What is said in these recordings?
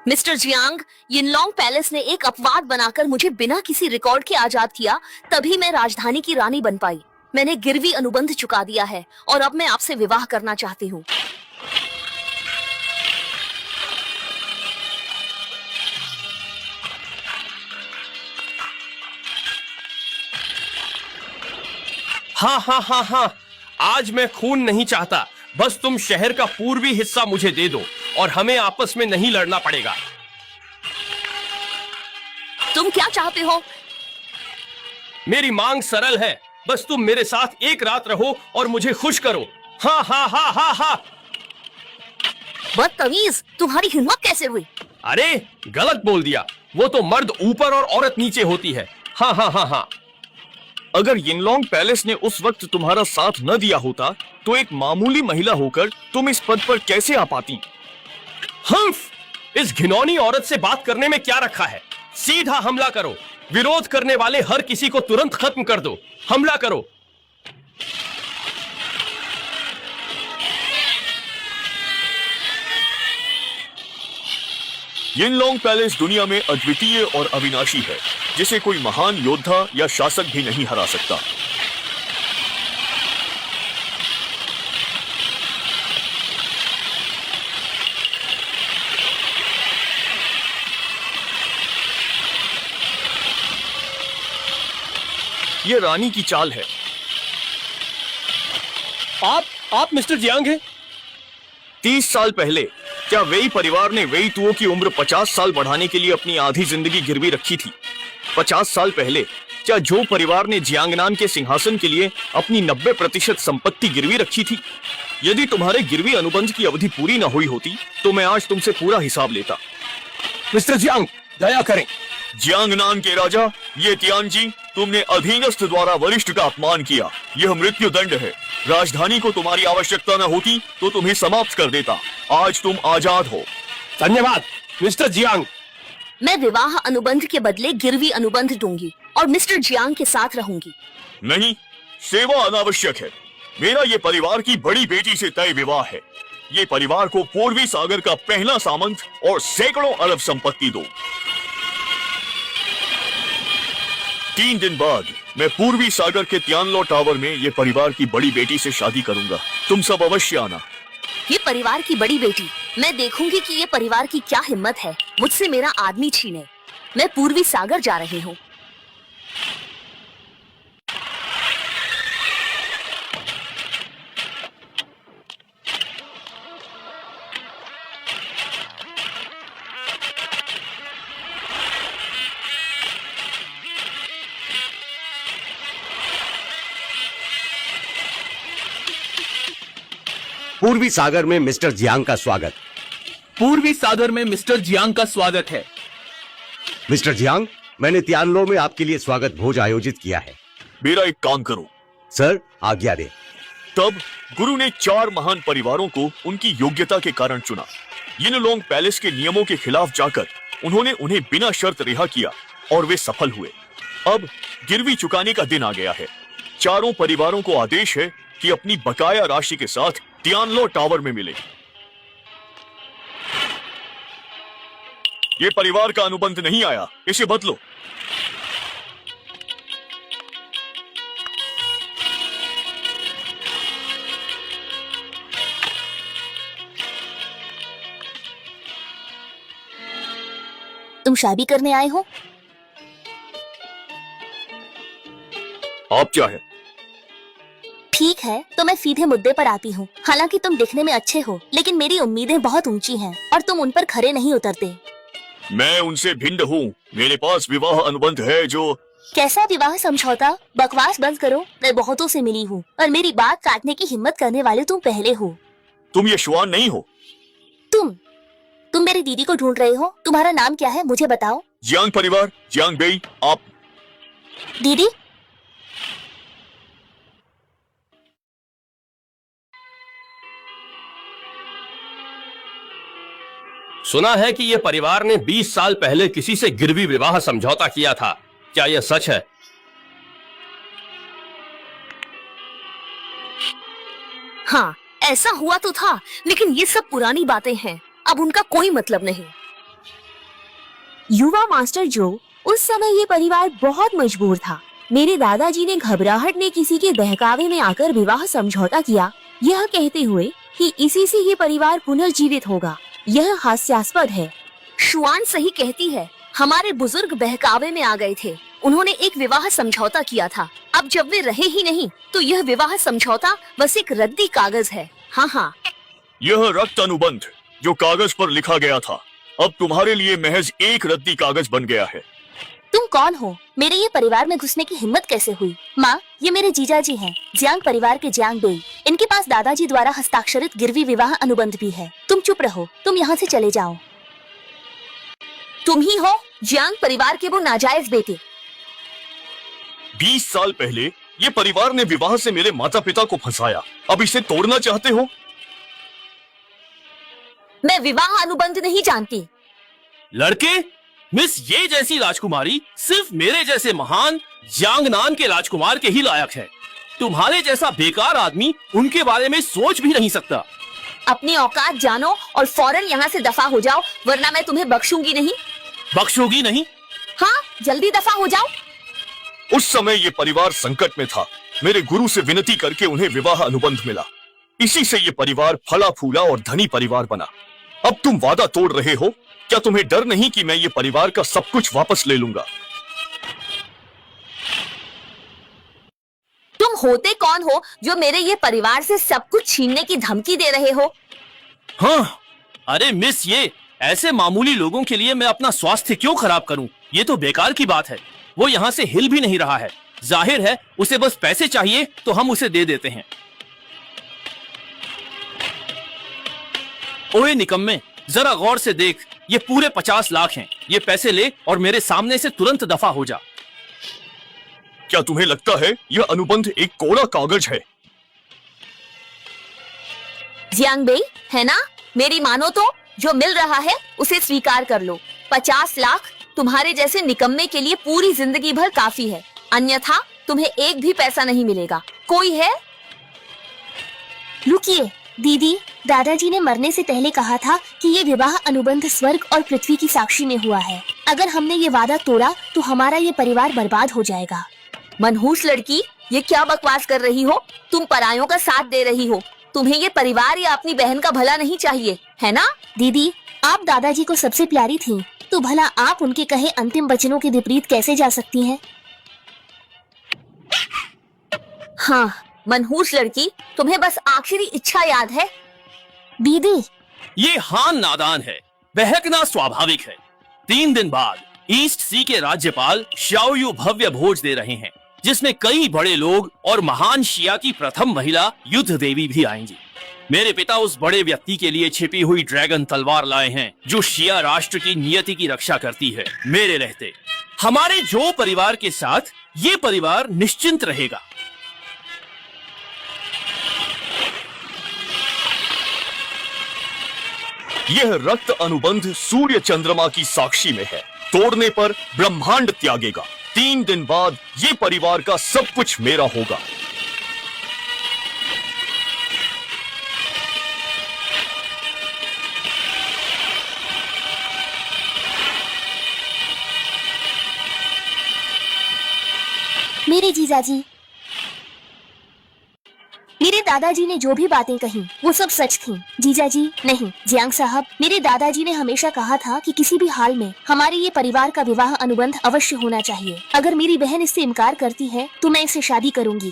Mister Jiang, यिनलॉन्ग palace ने एक अपवाद बनाकर मुझे बिना किसी रिकॉर्ड के आजाद किया, तभी मैं राजधानी की रानी बन पाई। मैंने गिरवी अनुबंध चुका दिया है और अब मैं आपसे विवाह करना चाहती हूँ। हाँ हाँ हाँ हाँ, आज मैं खून नहीं चाहता। बस तुम शहर का पूर्वी हिस्सा मुझे दे दो और हमें आपस में नहीं लड़ना पड़ेगा। तुम क्या चाहते हो? मेरी मांग सरल है, बस तुम मेरे साथ एक रात रहो और मुझे खुश करो। हाँ हाँ हाँ हाँ हाँ। बदतमीज, तुम्हारी हिम्मत कैसे हुई? अरे गलत बोल दिया, वो तो मर्द ऊपर और औरत नीचे होती है। हाँ हाँ हाँ हाँ। अगर यिनलॉन्ग पैलेस ने उस वक्त तुम्हारा साथ न दिया होता तो एक मामूली महिला होकर तुम इस पद पर कैसे आ पाती? हम्फ, इस घिनौनी औरत से बात करने में क्या रखा है? सीधा हमला करो। विरोध करने वाले हर किसी को तुरंत खत्म कर दो। हमला करो। यिनलॉन्ग पैलेस दुनिया में अद्वितीय और अविनाशी है, जिसे कोई महान योद्धा या शासक भी नहीं हरा सकता। ये रानी की चाल है। आप मिस्टर जियांग हैं? 30 साल पहले क्या वेई परिवार ने वेई तुओ की उम्र 50 साल बढ़ाने के लिए अपनी आधी जिंदगी गिरवी रखी थी? 50 साल पहले क्या जो परिवार ने जियांगनान के सिंहासन के लिए अपनी 90% संपत्ति गिरवी रखी थी? यदि तुम्हारे गिरवी अनुबंध की अवधि पूरी न हुई होती तो मैं आज तुमसे पूरा हिसाब लेता। मिस्टर जियांग, दया करें। जियांगनान के राजा, ये तियानजी, तुमने अधीनस्थ द्वारा वरिष्ठ का अपमान किया। यह मृत्यु दंड है। राजधानी को तुम्हारी आवश्यकता न होती तो तुम्हें समाप्त कर देता। आज तुम आजाद हो। धन्यवाद मिस्टर जियांग। मैं विवाह अनुबंध के बदले गिरवी अनुबंध दूंगी और मिस्टर जियांग के साथ रहूंगी। नहीं, सेवा अनावश्यक है। मेरा ये परिवार की बड़ी बेटी से तय विवाह है। ये परिवार को पूर्वी सागर का पहला सामंत और सैकड़ों अरब संपत्ति दो। 3 दिन बाद मैं पूर्वी सागर के तियानलो टावर में ये परिवार की बड़ी बेटी से शादी करूंगा। तुम सब अवश्य आना। ये परिवार की बड़ी बेटी, मैं देखूंगी कि ये परिवार की क्या हिम्मत है मुझसे मेरा आदमी छीने। मैं पूर्वी सागर जा रही हूँ। पूर्वी सागर में मिस्टर जियांग का स्वागत। पूर्वी सागर में मिस्टर जियांग का स्वागत है। मिस्टर जियांग, मैंने तियानलो में आपके लिए स्वागत भोज आयोजित किया है। मेरा एक काम करो। सर, आज्ञा दें। तब गुरु ने 4 महान परिवारों को उनकी योग्यता के कारण चुना। यिनलॉन्ग पैलेस के नियमों के खिलाफ जाकर उन्होंने उन्हें बिना शर्त रिहा किया और वे सफल हुए। अब गिरवी चुकाने का दिन आ गया है। चारों परिवारों को आदेश है कि अपनी बकाया राशि के साथ तियानलो टावर में मिले। ये परिवार का अनुबंध नहीं आया, इसे बदलो। तुम शादी करने आए हो? आप क्या है? ठीक है, तो मैं सीधे मुद्दे पर आती हूँ। हालांकि तुम दिखने में अच्छे हो, लेकिन मेरी उम्मीदें बहुत ऊंची हैं और तुम उन पर खरे नहीं उतरते। मैं उनसे भिन्न हूँ। मेरे पास विवाह अनुबंध है जो... कैसा विवाह समझौता? बकवास बंद करो। मैं बहुतों से मिली हूँ और मेरी बात काटने की हिम्मत करने वाले तुम पहले हो। तुम ये श्वान नहीं हो। तुम मेरी दीदी को ढूंढ रहे हो। तुम्हारा नाम क्या है, मुझे बताओ। जियांग परिवार, जियांग बेई। आप दीदी? सुना है कि यह परिवार ने 20 साल पहले किसी से गिरवी विवाह समझौता किया था। क्या यह सच है? हाँ, ऐसा हुआ तो था, लेकिन ये सब पुरानी बातें हैं। अब उनका कोई मतलब नहीं। युवा मास्टर जो, उस समय ये परिवार बहुत मजबूर था। मेरे दादाजी ने घबराहट में किसी के बहकावे में आकर विवाह समझौता किया, यह कहते हुए कि इसी से ये परिवार पुनर्जीवित होगा। यह हास्यास्पद है। शुआन सही कहती है। हमारे बुजुर्ग बहकावे में आ गए थे। उन्होंने एक विवाह समझौता किया था। अब जब वे रहे ही नहीं तो यह विवाह समझौता बस एक रद्दी कागज है। हाँ हाँ, यह रक्त अनुबंध जो कागज पर लिखा गया था, अब तुम्हारे लिए महज एक रद्दी कागज बन गया है। तुम कौन हो? मेरे ये परिवार में घुसने की हिम्मत कैसे हुई? माँ, ये मेरे जीजाजी हैं, जियांग परिवार के जियांग बेई। इनके पास दादाजी द्वारा हस्ताक्षरित गिरवी विवाह अनुबंध भी है। तुम चुप रहो, तुम यहाँ से चले जाओ। तुम ही हो जियांग परिवार के वो नाजायज बेटे। 20 साल पहले ये परिवार ने विवाह से मेरे माता पिता को फंसाया, अब इसे तोड़ना चाहते हो? मैं विवाह अनुबंध नहीं जानती। लड़के, मिस ये जैसी राजकुमारी सिर्फ मेरे जैसे महान यांगनान के राजकुमार के ही लायक है। तुम्हारे जैसा बेकार आदमी उनके बारे में सोच भी नहीं सकता। अपनी औकात जानो और फौरन यहाँ से दफा हो जाओ, वरना मैं तुम्हें बख्शूंगी नहीं। बख्शोगी नहीं? हाँ, जल्दी दफा हो जाओ। उस समय ये परिवार संकट में था। मेरे गुरु से विनती करके उन्हें विवाह अनुबंध मिला। इसी से ये परिवार फला फूला और धनी परिवार बना। अब तुम वादा तोड़ रहे हो? क्या तुम्हें डर नहीं कि मैं ये परिवार का सब कुछ वापस ले लूंगा? तुम होते कौन हो जो मेरे ये परिवार से सब कुछ छीनने की धमकी दे रहे हो? हाँ, अरे मिस, ये ऐसे मामूली लोगों के लिए मैं अपना स्वास्थ्य क्यों खराब करूं? ये तो बेकार की बात है। वो यहाँ से हिल भी नहीं रहा है। जाहिर है उसे बस पैसे चाहिए तो हम उसे दे देते हैं। ओए निकम्मे, जरा गौर से देख, ये पूरे 50 लाख हैं। ये पैसे ले और मेरे सामने से तुरंत दफा हो जा। क्या तुम्हें लगता है यह अनुबंध एक कोरा कागज है? जियांग बेई, है ना? मेरी मानो तो जो मिल रहा है उसे स्वीकार कर लो। 50 लाख तुम्हारे जैसे निकम्मे के लिए पूरी जिंदगी भर काफी है, अन्यथा तुम्हें एक भी पैसा नहीं मिलेगा। कोई है? रुकिए दीदी, दादाजी ने मरने से पहले कहा था कि ये विवाह अनुबंध स्वर्ग और पृथ्वी की साक्षी में हुआ है। अगर हमने ये वादा तोड़ा तो हमारा ये परिवार बर्बाद हो जाएगा। मनहूस लड़की, ये क्या बकवास कर रही हो? तुम परायों का साथ दे रही हो। तुम्हें ये परिवार या अपनी बहन का भला नहीं चाहिए, है ना? दीदी, आप दादाजी को सबसे प्यारी थी, तो भला आप उनके कहे अंतिम वचनों के विपरीत कैसे जा सकती हैं? हाँ, मनहूस लड़की, तुम्हें बस आखिरी इच्छा याद है। दीदी, ये हान नादान है, बहकना स्वाभाविक है। 3 दिन बाद ईस्ट सी के राज्यपाल शाओयू भव्य भोज दे रहे हैं, जिसमें कई बड़े लोग और महान शिया की प्रथम महिला युद्ध देवी भी आएंगी। मेरे पिता उस बड़े व्यक्ति के लिए छिपी हुई ड्रैगन तलवार लाए हैं, जो शिया राष्ट्र की नियति की रक्षा करती है। मेरे रहते हमारे जो परिवार के साथ ये परिवार निश्चिंत रहेगा। यह रक्त अनुबंध सूर्य चंद्रमा की साक्षी में है। तोड़ने पर ब्रह्मांड त्यागेगा। 3 दिन बाद ये परिवार का सब कुछ मेरा होगा। मेरे जीजाजी, मेरे दादाजी ने जो भी बातें कही वो सब सच थी। जीजाजी नहीं, जियांग साहब, मेरे दादाजी ने हमेशा कहा था कि किसी भी हाल में हमारे ये परिवार का विवाह अनुबंध अवश्य होना चाहिए। अगर मेरी बहन इससे इनकार करती है तो मैं इससे शादी करूंगी।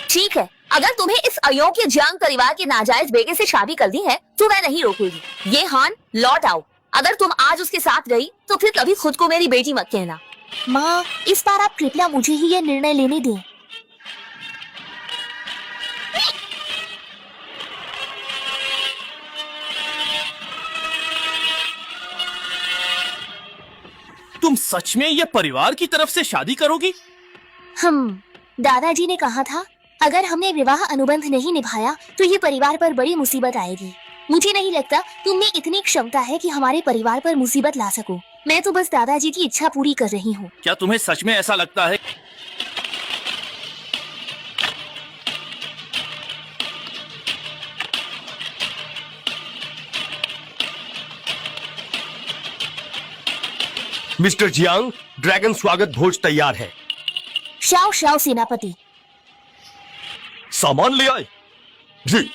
ठीक है, अगर तुम्हें इस अयोग्य जियांग परिवार के नाजायज बेटे से शादी करनी है तो मैं नहीं रोकूंगी। ये हान, लौट आओ। अगर तुम आज उसके साथ गई तो फिर कभी खुद को मेरी बेटी मत कहना। माँ, इस बार आप कृपया मुझे ही ये निर्णय लेने दें। तुम सच में ये परिवार की तरफ से शादी करोगी? दादाजी ने कहा था अगर हमने विवाह अनुबंध नहीं निभाया तो ये परिवार पर बड़ी मुसीबत आएगी। मुझे नहीं लगता तुम में इतनी क्षमता है कि हमारे परिवार पर मुसीबत ला सको। मैं तो बस दादाजी की इच्छा पूरी कर रही हूँ। क्या तुम्हें सच में ऐसा लगता है? मिस्टर जियांग, ड्रैगन स्वागत भोज तैयार है। शाओ शाओ सेनापति। सामान ले आए? जी।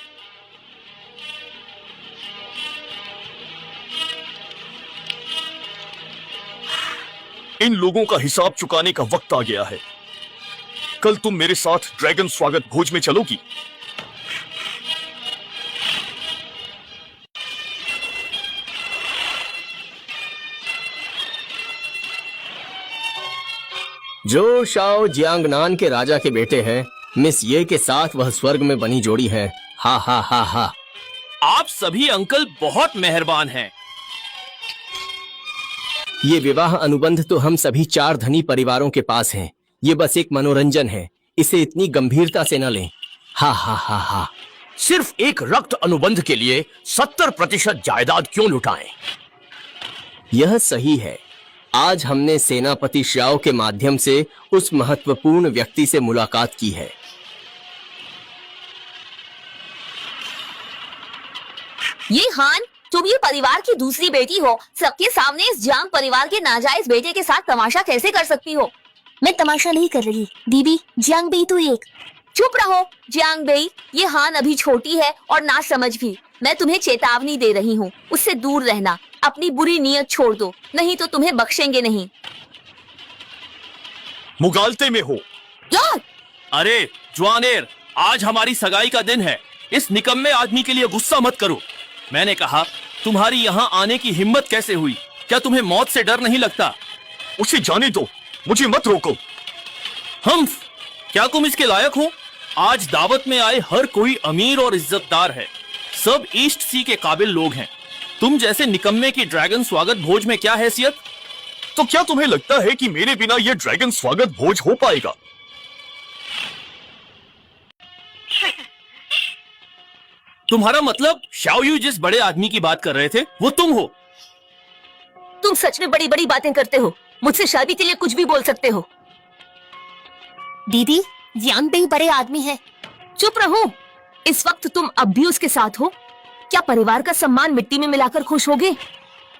इन लोगों का हिसाब चुकाने का वक्त आ गया है। कल तुम मेरे साथ ड्रैगन स्वागत भोज में चलोगी? जो शाओ जियांगनान के राजा के बेटे हैं, मिस ये के साथ वह स्वर्ग में बनी जोड़ी है। हा हा हा हा। आप सभी अंकल बहुत मेहरबान हैं। ये विवाह अनुबंध तो हम सभी 4 धनी परिवारों के पास हैं। ये बस एक मनोरंजन है, इसे इतनी गंभीरता से न लें। हा हा हा हा। सिर्फ एक रक्त अनुबंध के लिए 70% जायदाद क्यों लुटाएं? यह सही है। आज हमने सेनापति श्याओ के माध्यम से उस महत्वपूर्ण व्यक्ति से मुलाकात की है। ये हान, तुम ये परिवार की दूसरी बेटी हो, सबके सामने इस जियांग परिवार के नाजायज बेटे के साथ तमाशा कैसे कर सकती हो? मैं तमाशा नहीं कर रही दीदी। जियांग बेई तो एक। चुप रहो जियांग बेई, ये हान अभी छोटी है और ना समझ भी। मैं तुम्हें चेतावनी दे रही हूँ, उससे दूर रहना। अपनी बुरी नीयत छोड़ दो, नहीं तो तुम्हें बख्शेंगे नहीं। मुगालते में हो। यार! अरे जवानेर, आज हमारी सगाई का दिन है। इस निकम्मे आदमी के लिए गुस्सा मत करो। मैंने कहा, तुम्हारी यहाँ आने की हिम्मत कैसे हुई? क्या तुम्हें मौत से डर नहीं लगता? उसे जाने दो, मुझे मत रोको। हम्फ, क्या तुम इसके लायक हो? आज दावत में आए हर कोई अमीर और इज्जतदार है। सब ईस्ट सी के काबिल लोग हैं। तुम जैसे निकम्मे की ड्रैगन स्वागत भोज में क्या हैसियत? तो क्या तुम्हें लगता है कि मेरे बिना यह ड्रैगन स्वागत भोज हो पाएगा? तुम्हारा मतलब शाओयू जिस बड़े आदमी की बात कर रहे थे वो तुम हो? तुम सच में बड़ी बड़ी बातें करते हो। मुझसे शादी के लिए कुछ भी बोल सकते हो। दीदी, जियांग बेई बड़े आदमी है। चुप रहो। इस वक्त तुम अब भी उसके साथ हो। क्या परिवार का सम्मान मिट्टी में मिलाकर खुश होगे?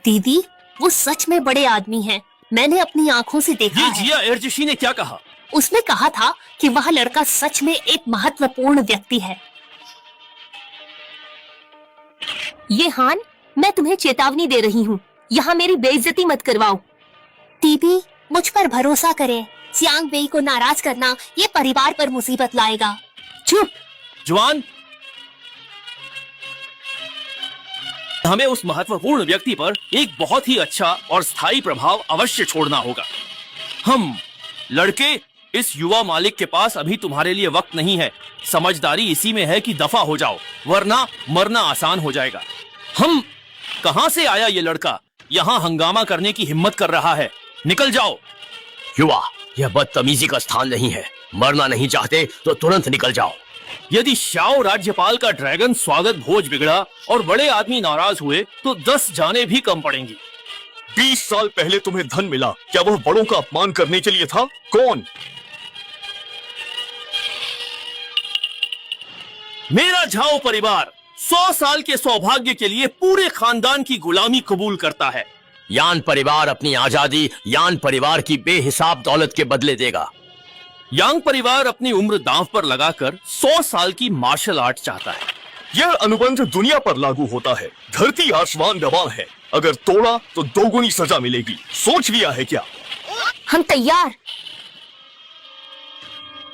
दीदी, वो सच में बड़े आदमी हैं। मैंने अपनी आंखों से देखा ये है। जिया एरजशी ने क्या कहा? उसने कहा था कि वह लड़का सच में एक महत्वपूर्ण व्यक्ति है। ये हान, मैं तुम्हें चेतावनी दे रही हूँ, यहाँ मेरी बेइज्जती मत करवाओ। दीदी, मुझ पर भरोसा करें। जियांग बेई को नाराज करना ये परिवार पर मुसीबत लाएगा। चुप। जवान, हमें उस महत्वपूर्ण व्यक्ति पर एक बहुत ही अच्छा और स्थायी प्रभाव अवश्य छोड़ना होगा। हम लड़के, इस युवा मालिक के पास अभी तुम्हारे लिए वक्त नहीं है। समझदारी इसी में है कि दफा हो जाओ, वरना मरना आसान हो जाएगा। हम कहां से आया ये लड़का? यहाँ हंगामा करने की हिम्मत कर रहा है। निकल जाओ। युवा, यह बदतमीजी का स्थान नहीं है। मरना नहीं चाहते तो तुरंत निकल जाओ। यदि शाओ राज्यपाल का ड्रैगन स्वागत भोज बिगड़ा और बड़े आदमी नाराज हुए तो 10 जाने भी कम पड़ेंगी। 20 साल पहले तुम्हें धन मिला, क्या वह बड़ों का अपमान करने के लिए था? कौन? मेरा झाओ परिवार 100 साल के सौभाग्य के लिए पूरे खानदान की गुलामी कबूल करता है। यान परिवार अपनी आजादी यान परिवार की बेहिसाब दौलत के बदले देगा। यांग परिवार अपनी उम्र दांव पर लगाकर 100 साल की मार्शल आर्ट चाहता है। यह अनुबंध दुनिया पर लागू होता है। धरती आसमान गवाह है। अगर तोड़ा तो 2 गुनी सजा मिलेगी। सोच लिया है क्या? हम तैयार।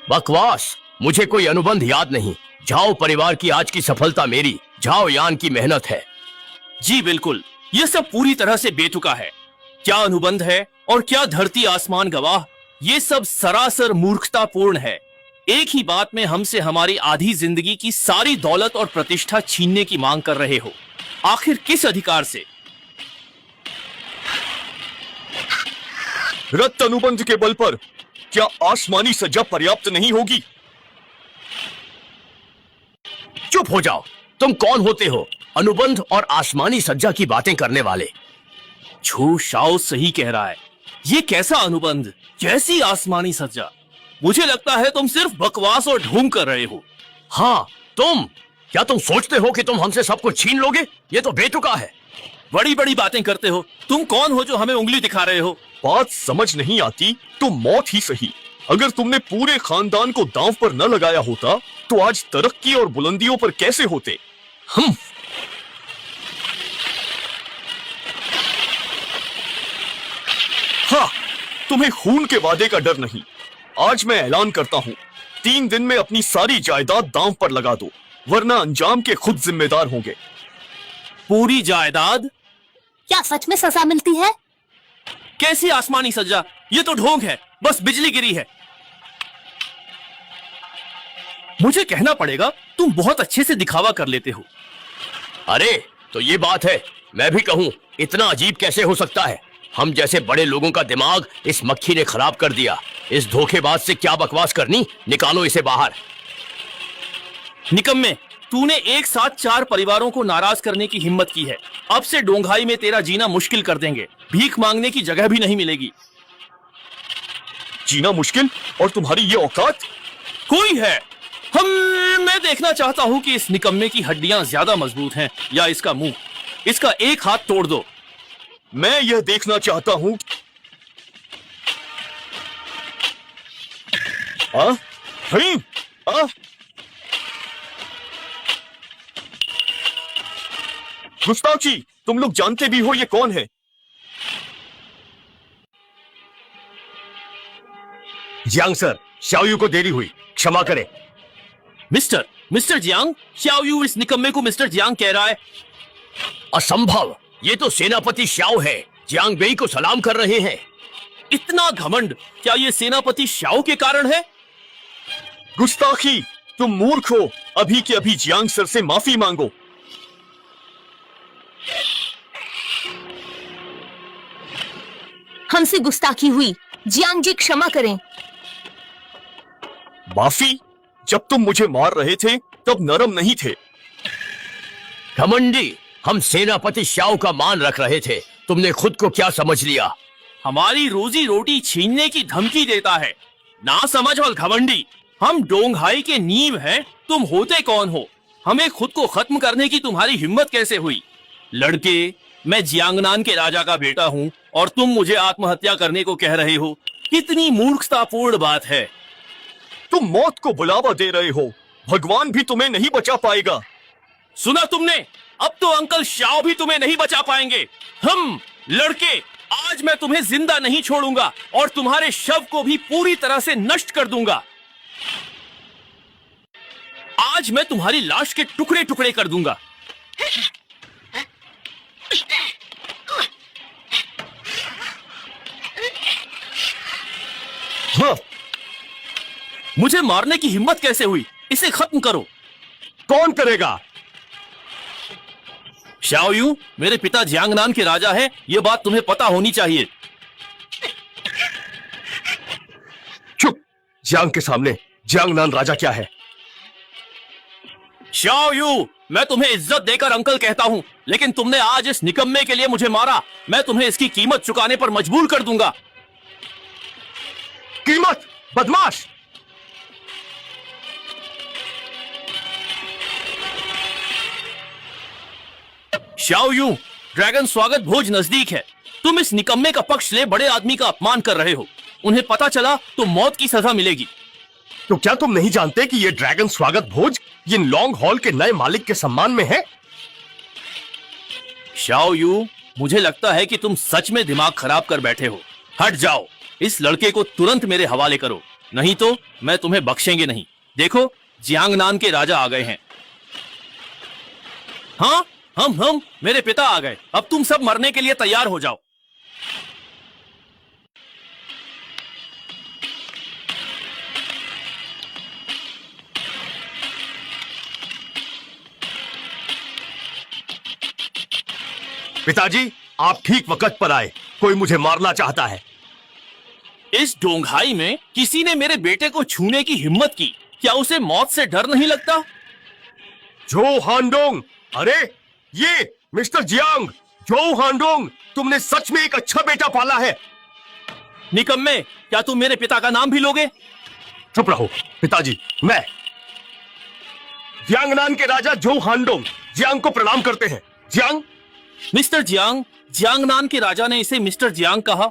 बकवास, मुझे कोई अनुबंध याद नहीं। झाओ परिवार की आज की सफलता मेरी झाओ यान की मेहनत है। जी बिल्कुल, यह सब पूरी तरह से बेतुका है। क्या अनुबंध है और क्या धरती आसमान गवाह, ये सब सरासर मूर्खतापूर्ण है। एक ही बात में हमसे हमारी आधी जिंदगी की सारी दौलत और प्रतिष्ठा छीनने की मांग कर रहे हो। आखिर किस अधिकार से? रक्त अनुबंध के बल पर क्या आसमानी सजा पर्याप्त नहीं होगी? चुप हो जाओ। तुम कौन होते हो अनुबंध और आसमानी सज्जा की बातें करने वाले? छू शाओ सही कह रहा है। ये कैसा अनुबंध, कैसी आसमानी सज्जा? मुझे लगता है तुम सिर्फ बकवास और ढोंग कर रहे हो। हाँ, तुम क्या तुम सोचते हो कि तुम हमसे सब कुछ छीन लोगे? ये तो बेतुका है। बड़ी बड़ी बातें करते हो। तुम कौन हो जो हमें उंगली दिखा रहे हो? बात समझ नहीं आती तो मौत ही सही। अगर तुमने पूरे खानदान को दांव पर न लगाया होता तो आज तरक्की और बुलंदियों पर कैसे होते। हम हाँ, तुम्हें खून के वादे का डर नहीं। आज मैं ऐलान करता हूँ, 3 दिन में अपनी सारी जायदाद दांव पर लगा दो, वरना अंजाम के खुद जिम्मेदार होंगे। पूरी जायदाद? क्या सच में सजा मिलती है? कैसी आसमानी सजा? ये तो ढोंग है, बस बिजली गिरी है। मुझे कहना पड़ेगा, तुम बहुत अच्छे से दिखावा कर लेते हो। अरे तो ये बात है, मैं भी कहूँ, इतना अजीब कैसे हो सकता है? हम जैसे बड़े लोगों का दिमाग इस मक्खी ने खराब कर दिया। इस धोखेबाज से क्या बकवास करनी, निकालो इसे बाहर। निकम्मे, तूने एक साथ 4 परिवारों को नाराज करने की हिम्मत की है। अब से डोंघाई में तेरा जीना मुश्किल कर देंगे। भीख मांगने की जगह भी नहीं मिलेगी। जीना मुश्किल और तुम्हारी ये औकात? कोई है? मैं देखना चाहता हूँ कि इस निकम्मे की हड्डियां ज्यादा मजबूत हैं या इसका मुंह। इसका एक हाथ तोड़ दो। मैं यह देखना चाहता हूँ। गुस्ताची, तुम लोग जानते भी हो ये कौन है? जियांग सर, शाओयू को देरी हुई, क्षमा करें। मिस्टर जियांग, शाओयू इस निकम्मे को मिस्टर जियांग कह रहा है। असंभव, ये तो सेनापति शाओ है। जियांग बेई को सलाम कर रहे हैं। इतना घमंड, क्या ये सेनापति शाओ के कारण है? गुस्ताखी, तुम मूर्ख हो। अभी के अभी जियांग सर से माफी मांगो। हमसे गुस्ताखी हुई, जियांग जी क्षमा करें। माफी? जब तुम मुझे मार रहे थे तब नरम नहीं थे। घमंडी, हम सेनापति शाओ का मान रख रहे थे। तुमने खुद को क्या समझ लिया? हमारी रोजी रोटी छीनने की धमकी देता है। ना समझ और घमंडी, हम डोंघाई के नींव हैं। तुम होते कौन हो? हमें खुद को खत्म करने की तुम्हारी हिम्मत कैसे हुई? लड़के, मैं जियांगनान के राजा का बेटा हूँ और तुम मुझे आत्महत्या करने को कह रहे हो। कितनी मूर्खतापूर्ण बात है। तुम मौत को बुलावा दे रहे हो। भगवान भी तुम्हें नहीं बचा पाएगा। सुना तुमने? अब तो अंकल शाओ भी तुम्हें नहीं बचा पाएंगे। हम लड़के, आज मैं तुम्हें जिंदा नहीं छोड़ूंगा और तुम्हारे शव को भी पूरी तरह से नष्ट कर दूंगा। आज मैं तुम्हारी लाश के टुकड़े टुकड़े कर दूंगा। हाँ। मुझे मारने की हिम्मत कैसे हुई? इसे खत्म करो। कौन करेगा? शाओयू मेरे पिता जियांगनान के राजा हैं, ये बात तुम्हें पता होनी चाहिए। चुप! जियांग के सामने जियांगनान राजा क्या है? शाओयू, मैं तुम्हें इज्जत देकर अंकल कहता हूँ, लेकिन तुमने आज इस निकम्मे के लिए मुझे मारा। मैं तुम्हें इसकी कीमत चुकाने पर मजबूर कर दूंगा। कीमत? बदमाश! शाओयू, ड्रैगन स्वागत भोज नजदीक है। तुम इस निकम्मे का पक्ष ले बड़े आदमी का अपमान कर रहे हो। उन्हें पता चला तो मौत की सजा मिलेगी। तो क्या तुम नहीं जानते कि ये ड्रैगन स्वागत भोज इन लॉन्ग हॉल के नए मालिक के सम्मान में है? शाओयू, मुझे लगता है कि तुम सच में दिमाग खराब कर बैठे हो। हट जाओ। इस लड़के को तुरंत मेरे हवाले करो, नहीं तो मैं तुम्हें बख्शेंगे नहीं। देखो, जियांगनान के राजा आ गए हैं। हाँ, हम मेरे पिता आ गए। अब तुम सब मरने के लिए तैयार हो जाओ। पिताजी, आप ठीक वक्त पर आए। कोई मुझे मारना चाहता है। इस डोंघाई में किसी ने मेरे बेटे को छूने की हिम्मत की। क्या उसे मौत से डर नहीं लगता? जो हांडोंग! अरे ये मिस्टर जियांग! जो हांडोंग, तुमने सच में एक अच्छा बेटा पाला है। निकम्मे, क्या तुम मेरे पिता का नाम भी लोगे? चुप रहो पिताजी। मैं जियांगनान के राजा जो हांडोंग जियांग को प्रणाम करते हैं। जियांग! मिस्टर जियांग, जियांगनान के राजा ने इसे मिस्टर जियांग कहा।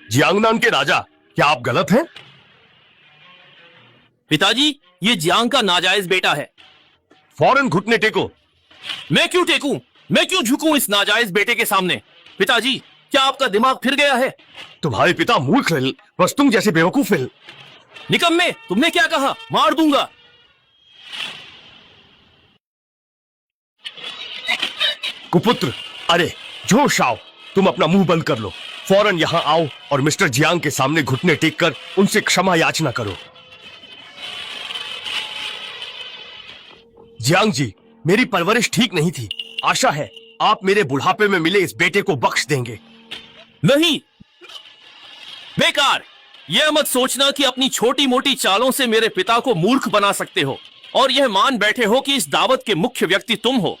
जियांगनान के राजा, क्या आप गलत हैं? पिताजी, ये जियांग का नाजायज बेटा है। फौरन घुटने टेको। मैं क्यों टेकूं? मैं क्यों झुकूं इस नाजायज बेटे के सामने? पिताजी, क्या आपका दिमाग फिर गया है? तुम्हारे पिता मूर्ख है, बस तुम जैसे बेवकूफ है। निकम्मे, तुमने क्या कहा? मार दूंगा। कुपुत्र, अरे जो शाओ, तुम अपना मुंह बंद कर लो। फौरन यहाँ आओ और मिस्टर जियांग के सामने घुटने टेक कर उनसे क्षमा याचना करो। जियांग जी, मेरी परवरिश ठीक नहीं थी। आशा है आप मेरे बुढ़ापे में मिले इस बेटे को बख्श देंगे। नहीं, बेकार। यह मत सोचना कि अपनी छोटी मोटी चालों से मेरे पिता को मूर्ख बना सकते हो और यह मान बैठे हो कि इस दावत के मुख्य व्यक्ति तुम हो।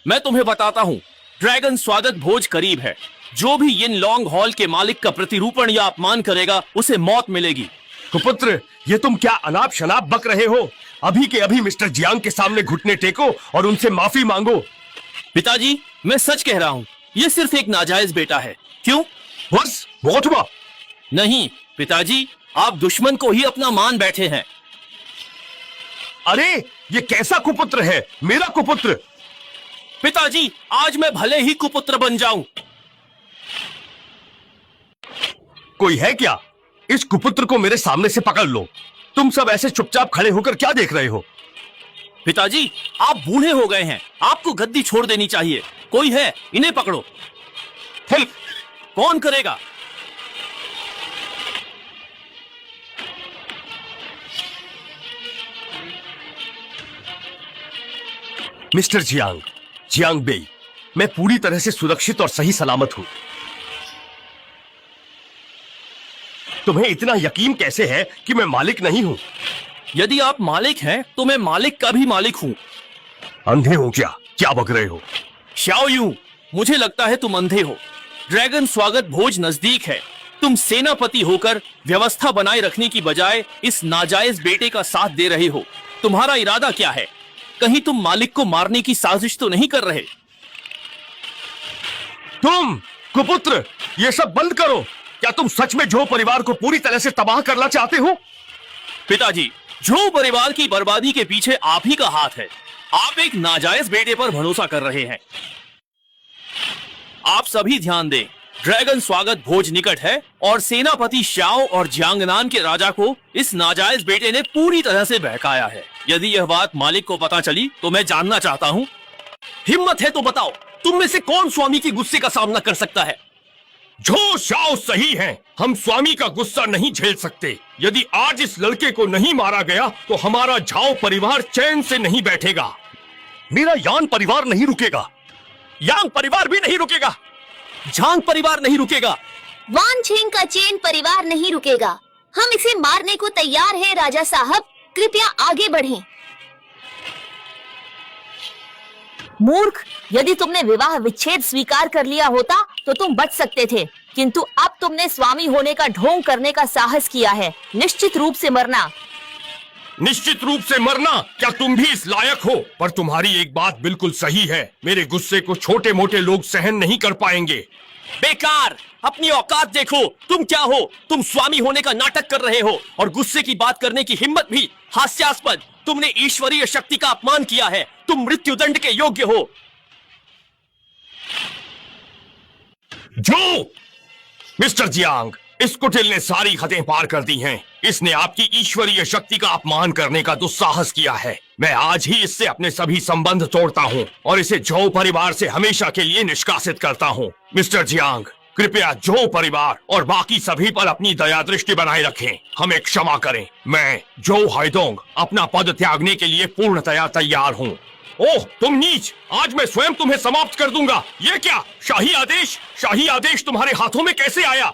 मैं तुम्हें बताता हूं, ड्रैगन स्वागत भोज करीब है। जो भी यिन लॉन्ग हॉल के मालिक का प्रतिरूपण या अपमान करेगा उसे मौत मिलेगी। कुपुत्र, ये तुम क्या अनाप शनाप बक रहे हो? अभी के अभी मिस्टर जियांग के सामने घुटने टेको और उनसे माफी मांगो। पिताजी, मैं सच कह रहा हूं, यह सिर्फ एक नाजायज बेटा है। क्यों? बस बहुत हुआ। नहीं पिताजी, आप दुश्मन को ही अपना मान बैठे हैं। अरे ये कैसा कुपुत्र है? मेरा कुपुत्र। पिताजी, आज मैं भले ही कुपुत्र बन जाऊं। कोई है क्या? इस कुपुत्र को मेरे सामने से पकड़ लो। तुम सब ऐसे चुपचाप खड़े होकर क्या देख रहे हो? पिताजी, आप बूढ़े हो गए हैं, आपको गद्दी छोड़ देनी चाहिए। कोई है, इन्हें पकड़ो। हेल्प! कौन करेगा? मिस्टर जियांग, जियांग बेई, मैं पूरी तरह से सुरक्षित और सही सलामत हूं। तुम्हें इतना यकीन कैसे है कि मैं मालिक नहीं हूं? यदि आप मालिक हैं, तो मैं मालिक का भी मालिक हूं। अंधे हो क्या? क्या बक रहे हो? शाओ यू, मुझे लगता है तुम अंधे हो। ड्रैगन स्वागत भोज नजदीक है। तुम सेनापति होकर व्यवस्था बनाए रखने की बजाय इस नाजायज बेटे का साथ दे रहे हो। तुम्हारा इरादा क्या है? कहीं तुम मालिक को मारने की साजिश तो नहीं कर रहे? तुम कुपुत्र, ये सब बंद करो। क्या तुम सच में झो परिवार को पूरी तरह से तबाह करना चाहते हो? पिताजी, झो परिवार की बर्बादी के पीछे आप ही का हाथ है। आप एक नाजायज बेटे पर भरोसा कर रहे हैं। आप सभी ध्यान दें, ड्रैगन स्वागत भोज निकट है और सेनापति शाओ और जियांगनान के राजा को इस नाजायज बेटे ने पूरी तरह से बहकाया है। यदि यह बात मालिक को पता चली तो मैं जानना चाहता हूँ। हिम्मत है तो बताओ, तुम में से कौन स्वामी के गुस्से का सामना कर सकता है? झो शाओ सही हैं। हम स्वामी का गुस्सा नहीं झेल सकते। यदि आज इस लड़के को नहीं मारा गया तो हमारा झाओ परिवार चैन से नहीं बैठेगा। मेरा यान परिवार नहीं रुकेगा। यांग परिवार भी नहीं रुकेगा। झांग परिवार नहीं रुकेगा। वान छेंग का चेन परिवार नहीं रुकेगा। हम इसे मारने को तैयार हैं राजा साहब, कृपया आगे बढ़ें। मूर्ख, यदि तुमने विवाह विच्छेद स्वीकार कर लिया होता तो तुम बच सकते थे, किंतु अब तुमने स्वामी होने का ढोंग करने का साहस किया है। निश्चित रूप से मरना। निश्चित रूप से मरना? क्या तुम भी इस लायक हो? पर तुम्हारी एक बात बिल्कुल सही है, मेरे गुस्से को छोटे मोटे लोग सहन नहीं कर पाएंगे। बेकार, अपनी औकात देखो। तुम क्या हो? तुम स्वामी होने का नाटक कर रहे हो और गुस्से की बात करने की हिम्मत भी हास्यास्पद। तुमने ईश्वरीय शक्ति का अपमान किया है। तुम मृत्युदंड के योग्य हो। जो मिस्टर जियांग, इस कुटिल ने सारी हदें पार कर दी हैं। इसने आपकी ईश्वरीय शक्ति का अपमान करने का दुस्साहस किया है। मैं आज ही इससे अपने सभी संबंध तोड़ता हूँ और इसे झो परिवार से हमेशा के लिए निष्कासित करता हूँ। मिस्टर जियांग, कृपया झो परिवार और बाकी सभी पर अपनी दया दृष्टि बनाए रखें। हमें क्षमा करें। मैं झो हाइडोंग अपना पद त्यागने के लिए पूर्णतया तैयार हूँ। ओह तुम नीच, आज मैं स्वयं तुम्हें समाप्त कर दूंगा। ये क्या? शाही आदेश? शाही आदेश तुम्हारे हाथों में कैसे आया?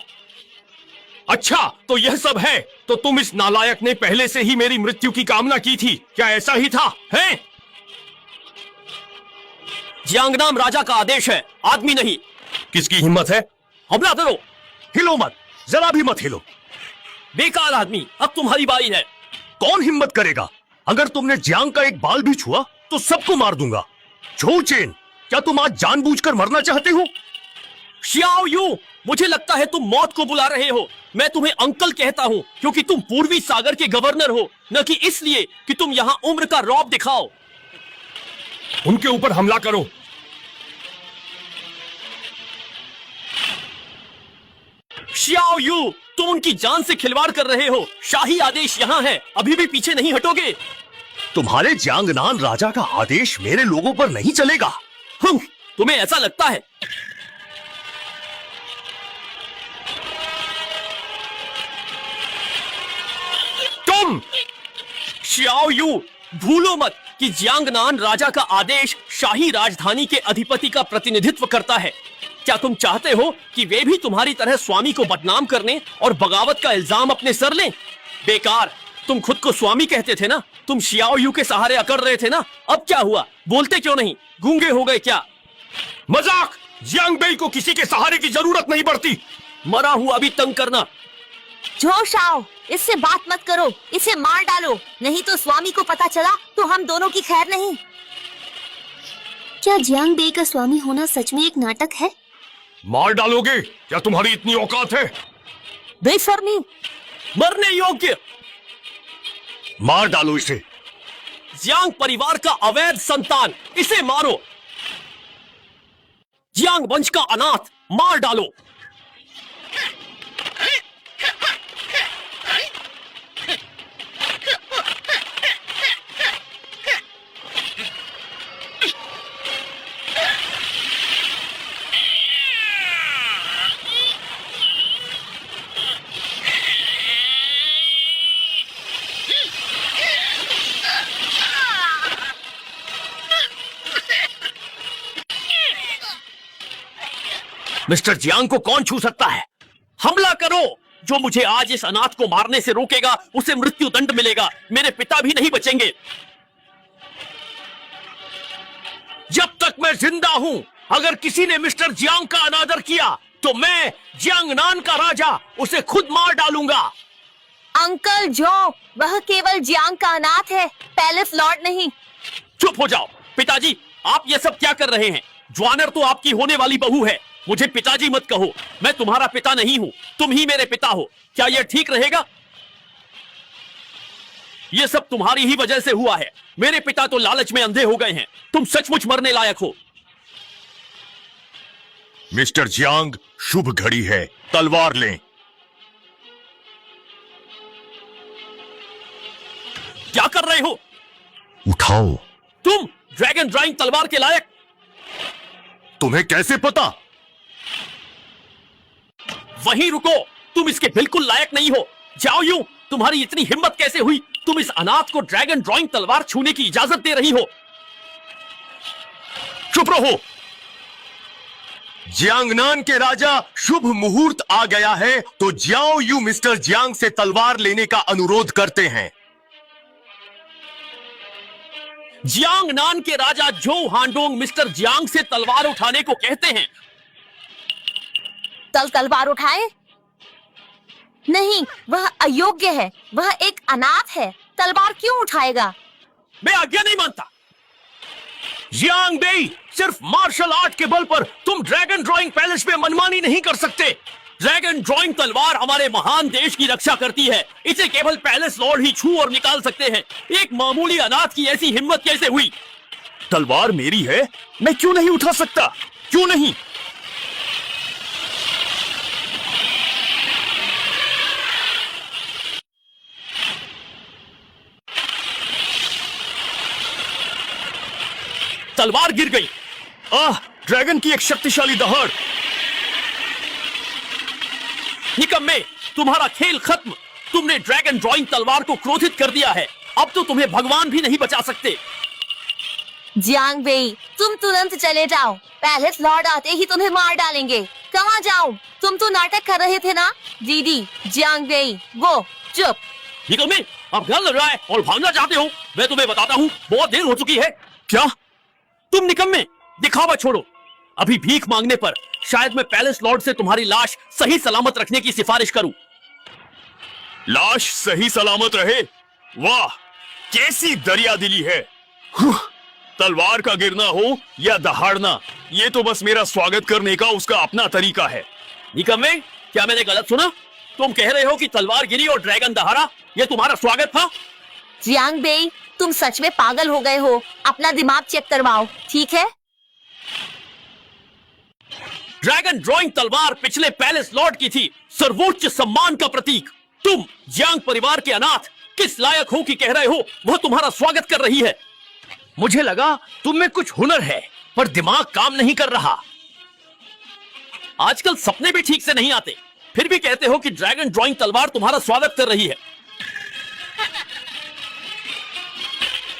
अच्छा, तो यह सब है। तो तुम इस नालायक ने पहले से ही मेरी मृत्यु की कामना की थी, क्या ऐसा ही था? हैं? जियांगनाम राजा का आदेश है, आदमी नहीं। किसकी हिम्मत है? हमला करो। हिलो मत, जरा भी मत हिलो। बेकार आदमी, अब तुम्हारी बारी है। कौन हिम्मत करेगा? अगर तुमने जियांग का एक बाल भी छुआ तो सबको मार दूंगा। झो चेन, क्या तुम आज जानबूझकर मरना चाहते हो? शियाओ यू, मुझे लगता है तुम मौत को बुला रहे हो। मैं तुम्हें अंकल कहता हूँ क्योंकि तुम पूर्वी सागर के गवर्नर हो, न कि इसलिए कि तुम यहाँ उम्र का रौब दिखाओ। उनके ऊपर हमला करो। शियाओ यू, तुम उनकी जान से खिलवाड़ कर रहे हो। शाही आदेश यहाँ है, अभी भी पीछे नहीं हटोगे। तुम्हारे जियांगनान राजा का आदेश मेरे लोगों पर नहीं चलेगा। तुम्हें ऐसा लगता है? तुम शियाओ यू, भूलो मत कि जियांगनान राजा का आदेश शाही राजधानी के अधिपति का प्रतिनिधित्व करता है। क्या तुम चाहते हो कि वे भी तुम्हारी तरह स्वामी को बदनाम करने और बगावत का इल्जाम अपने सर लें? बेकार, तुम खुद को स्वामी कहते थे ना, तुम शियाओ यू के सहारे अकड़ रहे थे ना। अब क्या हुआ? बोलते क्यों नहीं? गूंगे हो गए क्या? मजाक! जियांग बेई को किसी के सहारे की जरूरत नहीं पड़ती। मरा हुआ भी तंग करना। जोश आओ, इससे बात मत करो, इसे मार डालो, नहीं तो स्वामी को पता चला तो हम दोनों की खैर नहीं। क्या जियांग बे का स्वामी होना सच में एक नाटक है? मार डालोगे? क्या तुम्हारी इतनी औकात है? बेशर्मी, मरने योग्य। मार डालो इसे। जियांग परिवार का अवैध संतान, इसे मारो। जियांग वंश का अनाथ, मार डालो। मिस्टर जियांग को कौन छू सकता है? हमला करो। जो मुझे आज इस अनाथ को मारने से रोकेगा उसे मृत्यु दंड मिलेगा। मेरे पिता भी नहीं बचेंगे। जब तक मैं जिंदा हूं, अगर किसी ने मिस्टर जियांग का अनादर किया तो मैं जियांगनान का राजा उसे खुद मार डालूंगा। अंकल जो, वह केवल जियांग का अनाथ है, पैलेस लॉर्ड नहीं। चुप हो जाओ। पिताजी, आप ये सब क्या कर रहे हैं? ज्वानर तो आपकी होने वाली बहू है। मुझे पिताजी मत कहो, मैं तुम्हारा पिता नहीं हूं, तुम ही मेरे पिता हो। क्या यह ठीक रहेगा? यह सब तुम्हारी ही वजह से हुआ है। मेरे पिता तो लालच में अंधे हो गए हैं। तुम सचमुच मरने लायक हो। मिस्टर जियांग, शुभ घड़ी है, तलवार लें। क्या कर रहे हो? उठाओ। तुम ड्रैगन ड्राइंग तलवार के लायक? तुम्हें कैसे पता? वहीं रुको, तुम इसके बिल्कुल लायक नहीं हो। जाओ यूं, तुम्हारी इतनी हिम्मत कैसे हुई? तुम इस अनाथ को ड्रैगन ड्राइंग तलवार छूने की इजाजत दे रही हो? चुप रहो। जियांगनान के राजा, शुभ मुहूर्त आ गया है तो जियाओ यू मिस्टर जियांग से तलवार लेने का अनुरोध करते हैं। जियांगनान के राजा जो हांडोंग मिस्टर जियांग से तलवार उठाने को कहते हैं। तलवार उठाए? नहीं, वह अयोग्य है, वह एक अनाथ है, तलवार क्यों उठाएगा? मैं आज्ञा नहीं मानता। जियांग बेई, सिर्फ मार्शल आर्ट के बल पर तुम ड्रैगन ड्राइंग पैलेस में मनमानी नहीं कर सकते। ड्रैगन ड्राइंग तलवार हमारे महान देश की रक्षा करती है। इसे केवल पैलेस लॉर्ड ही छू और निकाल सकते हैं। एक मामूली अनाथ की ऐसी हिम्मत कैसे हुई? तलवार मेरी है, मैं क्यों नहीं उठा सकता? क्यों नहीं? तलवार गिर गई। ड्रैगन की एक शक्तिशाली दहाड़। निकम्मे, तुम्हारा खेल खत्म। तुमने ड्रैगन ड्राइंग तलवार को क्रोधित कर दिया है। अब तो तुम्हें भगवान भी नहीं बचा सकते। जियांग बेई, तुम तुरंत चले जाओ, पैलेस लॉर्ड आते ही तुम्हें मार डालेंगे। कहाँ जाओ? तुम तो नाटक कर रहे थे ना? दीदी, जियांग बेई, वो चुप। निकम्मे, अब घर लग रहा है और भागना चाहते हो। मैं तुम्हें बताता हूँ, बहुत देर हो चुकी है। क्या तुम निकम्मे, दिखावा छोड़ो। अभी भीख मांगने पर शायद मैं पैलेस लॉर्ड से तुम्हारी लाश सही सलामत रखने की सिफारिश करूं। लाश सही सलामत रहे? वाह, कैसी दरिया दिली है। तलवार का गिरना हो या दहाड़ना, ये तो बस मेरा स्वागत करने का उसका अपना तरीका है। निकम्मे, क्या मैंने गलत सुना? तुम कह रहे हो कि तलवार गिरी और ड्रैगन दहाड़ा? ये तुम्हारा स्वागत था? जियांग बेई, तुम सच में पागल हो गए हो। अपना दिमाग चेक करवाओ, ठीक है? ड्रैगन ड्राइंग तलवार पिछले पैलेस लॉर्ड की थी, सर्वोच्च सम्मान का प्रतीक। तुम जियांग परिवार के अनाथ किस लायक हो कि कह रहे हो वह तुम्हारा स्वागत कर रही है? मुझे लगा तुम में कुछ हुनर है, पर दिमाग काम नहीं कर रहा। आजकल सपने भी ठीक से नहीं आते, फिर भी कहते हो कि ड्रैगन ड्राइंग तलवार तुम्हारा स्वागत कर रही है।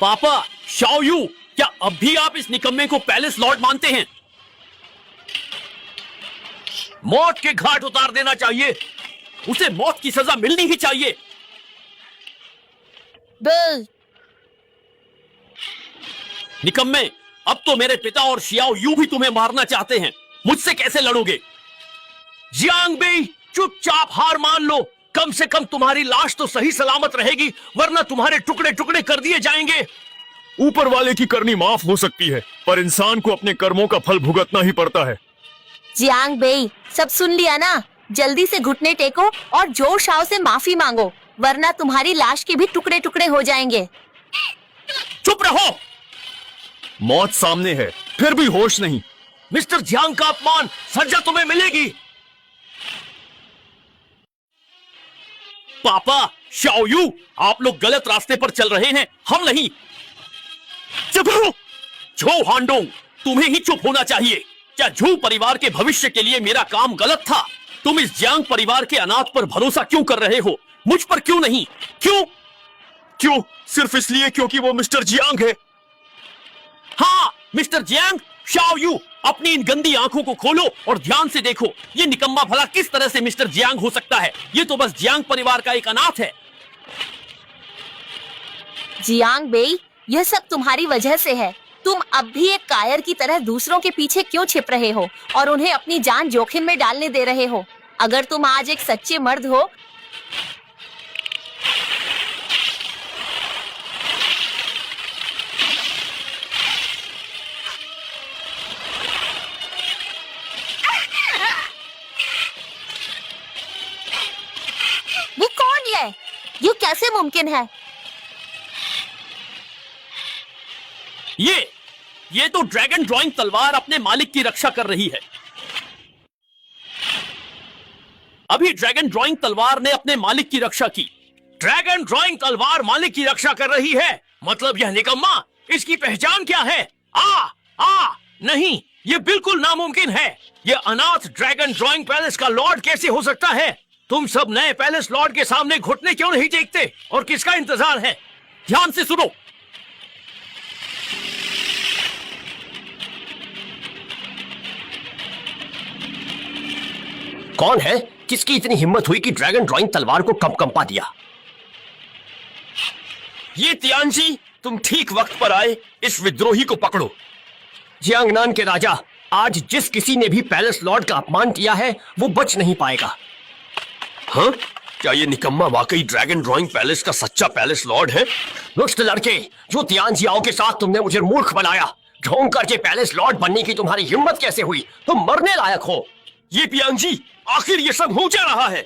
पापा, शाओयू, क्या अब भी आप इस निकम्मे को पैलेस लॉर्ड मानते हैं? मौत के घाट उतार देना चाहिए। उसे मौत की सजा मिलनी ही चाहिए। बिल, निकम्मे, अब तो मेरे पिता और शियाओ यू भी तुम्हें मारना चाहते हैं। मुझसे कैसे लड़ोगे? जियांग बेई, चुपचाप हार मान लो। कम से कम तुम्हारी लाश तो सही सलामत रहेगी, वरना तुम्हारे टुकड़े टुकड़े कर दिए जाएंगे। ऊपर वाले की करनी माफ हो सकती है, पर इंसान को अपने कर्मों का फल भुगतना ही पड़ता है। जियांग बेई, सब सुन लिया ना? जल्दी से घुटने टेको और जो शाओ से माफी मांगो, वरना तुम्हारी लाश के भी टुकड़े टुकड़े हो जाएंगे। चुप रहो। मौत सामने है, फिर भी होश नहीं। मिस्टर जियांग का अपमान, सजा तुम्हें मिलेगी। पापा, शाओयू, आप लोग गलत रास्ते पर चल रहे हैं, हम नहीं। चुप रहो। झो हांडोंग, तुम्हें ही चुप होना चाहिए। क्या झू परिवार के भविष्य के लिए मेरा काम गलत था? तुम इस जियांग परिवार के अनाथ पर भरोसा क्यों कर रहे हो? मुझ पर क्यों नहीं? क्यों? सिर्फ इसलिए क्योंकि वो मिस्टर जियांग है। हाँ, मिस्टर जियांग। शाओयू, अपनी इन गंदी आंखों को खोलो और ध्यान से देखो। ये निकम्मा भला किस तरह से मिस्टर जियांग हो सकता है? ये तो बस जियांग परिवार का एक अनाथ है। जियांग बेई, यह सब तुम्हारी वजह से है। तुम अब भी एक कायर की तरह दूसरों के पीछे क्यों छिप रहे हो और उन्हें अपनी जान जोखिम में डालने दे रहे हो? अगर तुम आज एक सच्चे मर्द हो, वो कौन है? ये कैसे मुमकिन है? ये तो ड्रैगन ड्राइंग तलवार अपने मालिक की रक्षा कर रही है। अभी ड्रैगन ड्राइंग तलवार ने अपने मालिक की रक्षा की। ड्रैगन ड्राइंग तलवार मालिक की रक्षा कर रही है, मतलब यह निकम्मा, इसकी पहचान क्या है? नहीं, ये बिल्कुल नामुमकिन है। ये अनाथ ड्रैगन ड्राइंग पैलेस का लॉर्ड कैसे हो सकता है? तुम सब नए पैलेस लॉर्ड के सामने घुटने क्यों नहीं टेकते और किसका इंतजार है? ध्यान से सुनो। कौन है? किसकी इतनी हिम्मत हुई कि ड्रैगन ड्राइंग तलवार को कंपा दिया? ये तियानजी, तुम ठीक वक्त पर आए। इस विद्रोही को पकड़ो। जियांगनान के राजा, आज जिस किसी ने भी पैलेस लॉर्ड का अपमान किया है वो बच नहीं पाएगा। हाँ? क्या ये निकम्मा वाकई ड्रैगन ड्राइंग पैलेस का सच्चा पैलेस लॉर्ड है? दुष्ट लड़के, जो तियानजियाओं के साथ तुमने मुझे मूर्ख बनाया, ढोंग करके पैलेस लॉर्ड बनने की तुम्हारी हिम्मत कैसे हुई? तुम मरने लायक हो। ये तियानजी, आखिर ये सब हो जा रहा है?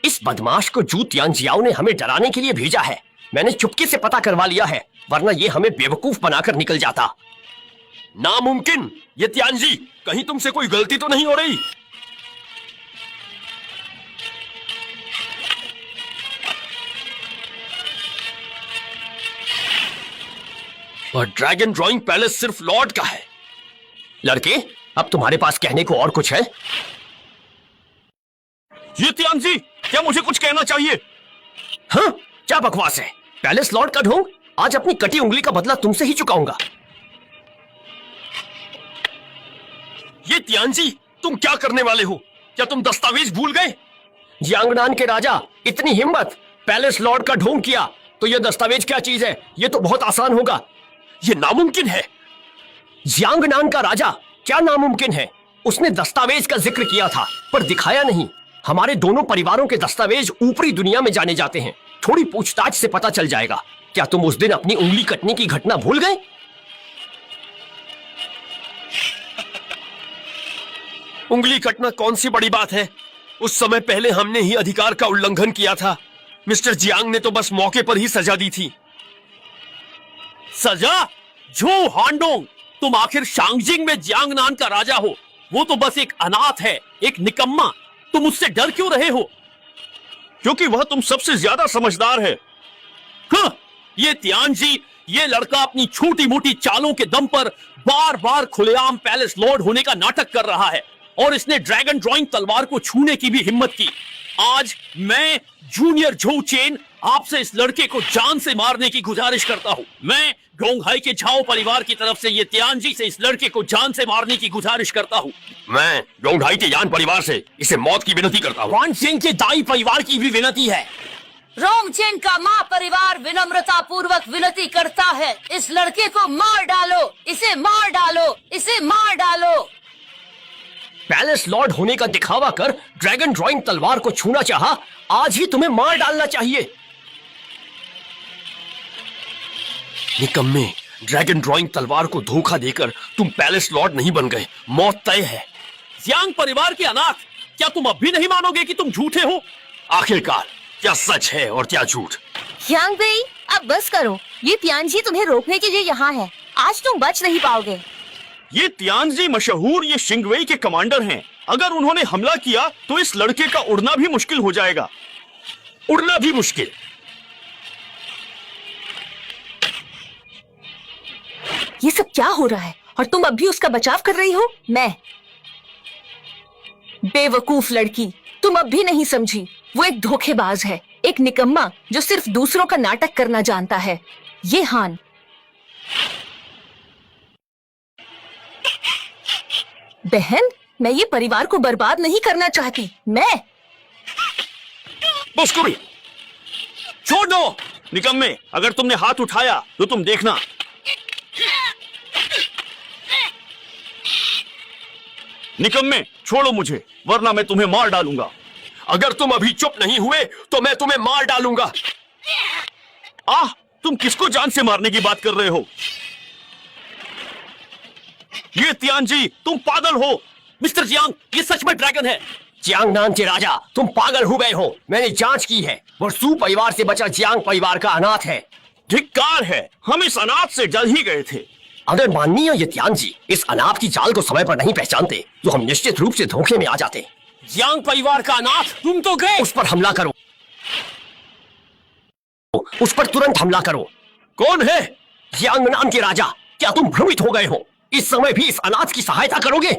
इस बदमाश को जू तियानजियाओं ने हमें डराने के लिए भेजा है। मैंने चुपके से पता करवा लिया है, वरना ये हमें बेवकूफ बनाकर निकल जाता। नामुमकिन। ये तियानजी, कहीं तुमसे कोई गलती तो नहीं हो रही? और ड्रैगन ड्राइंग पैलेस सिर्फ लॉर्ड का है। लड़के, अब तुम्हारे पास कहने को और कुछ है? ये तियानजी, क्या मुझे कुछ कहना चाहिए? हाँ, क्या बकवास है? पैलेस लॉर्ड का ढोंग, आज अपनी कटी उंगली का बदला तुमसे ही चुकाऊंगा। ये तियानजी, तुम क्या करने वाले हो? क्या तुम दस्तावेज भूल गए? जियांगनान के राजा, इतनी हिम्मत, पैलेस लॉर्ड का ढोंग किया तो यह दस्तावेज क्या चीज है? यह तो बहुत आसान होगा। ये नामुमकिन है। जियांगनान का राजा, क्या नामुमकिन है? उसने दस्तावेज का जिक्र किया था पर दिखाया नहीं। हमारे दोनों परिवारों के दस्तावेज ऊपरी दुनिया में जाने जाते हैं। थोड़ी पूछताछ से पता चल जाएगा। क्या तुम उस दिन अपनी उंगली कटने की घटना भूल गए? उंगली कटना कौन सी बड़ी बात है? उस समय पहले हमने ही अधिकार का उल्लंघन किया था। मिस्टर जियांग ने तो बस मौके पर ही सजा दी थी। सजा? झू हांडोंग, तुम आखिर शांगजिंग में जियांगनान का राजा हो। वो तो बस एक अनाथ है, एक निकम्मा। तुम उससे डर क्यों रहे हो? क्योंकि वह तुम सबसे ज्यादा समझदार है। हाँ, ये तियानजी, ये लड़का अपनी छोटी मोटी चालों के दम पर बार बार खुलेआम पैलेस लॉर्ड होने का नाटक कर रहा है, और इसने ड्रैगन ड्राइंग तलवार को छूने की भी हिम्मत की। आज मैं जूनियर झोउ चेन आपसे इस लड़के को जान से मारने की गुजारिश करता हूँ। मैं डोंगहाई के झाओ परिवार की तरफ से ये तियानजी से इस लड़के को जान से मारने की गुजारिश करता हूँ। मैं डोंगढाई के यान परिवार से इसे मौत की विनती करता हूँ। वान सिंह के दाई परिवार की भी विनती है। रोंगचेन का माँ परिवार विनम्रता पूर्वक विनती करता है, इस लड़के को मार डालो, इसे मार डालो, इसे मार डालो। पैलेस लॉर्ड होने का दिखावा कर ड्रैगन ड्राइंग तलवार को छूना चाहा, आज ही तुम्हें मार डालना चाहिए। निकम्मे, ड्रैगन ड्राइंग तलवार को धोखा देकर तुम पैलेस लॉर्ड नहीं बन गए। मौत तय है। जियांग परिवार के अनाथ, क्या तुम अब भी नहीं मानोगे कि तुम झूठे हो? आखिरकार क्या सच है और क्या झूठ? यांग बेई, अब बस करो। ये तियानजी तुम्हें रोकने के लिए यहाँ है। आज तुम बच नहीं पाओगे। ये तियानजी मशहूर ये शिंगवेई के कमांडर हैं। अगर उन्होंने हमला किया तो इस लड़के का उड़ना भी मुश्किल हो जाएगा। उड़ना भी मुश्किल? ये सब क्या हो रहा है और तुम अब भी उसका बचाव कर रही हो? मैं बेवकूफ लड़की, तुम अब भी नहीं समझी। वो एक धोखेबाज है, एक निकम्मा जो सिर्फ दूसरों का नाटक करना जानता है। ये हान। बहन, मैं ये परिवार को बर्बाद नहीं करना चाहती। मैं बस्कुरी, छोड़ दो। निकम्मे, अगर तुमने हाथ उठाया तो तुम देखना। निकम्मे, छोड़ो मुझे, वरना मैं तुम्हें मार डालूंगा। अगर तुम अभी चुप नहीं हुए तो मैं तुम्हें मार डालूंगा। आह, तुम किसको जान से मारने की बात कर रहे हो? ये तियानजी, तुम पागल हो। मिस्टर जियांग, ये सच में ड्रैगन है। जियांगनान के राजा, तुम पागल हो गए हो। मैंने जांच की है, वो सू परिवार से बचा जियांग परिवार का अनाथ है। धिक्कार है, हम इस अनाथ से डर ही गए थे। अगर माननीय ये तियानजी इस अनाथ की चाल को समय पर नहीं पहचानते तो हम निश्चित रूप से धोखे में आ जाते। जियांग परिवार का अनाथ, तुम तो गए। उस पर हमला करो, उस पर तुरंत हमला करो। कौन है? जियांगनान के राजा, क्या तुम भ्रमित हो गए हो? इस समय भी इस अनाथ की सहायता करोगे?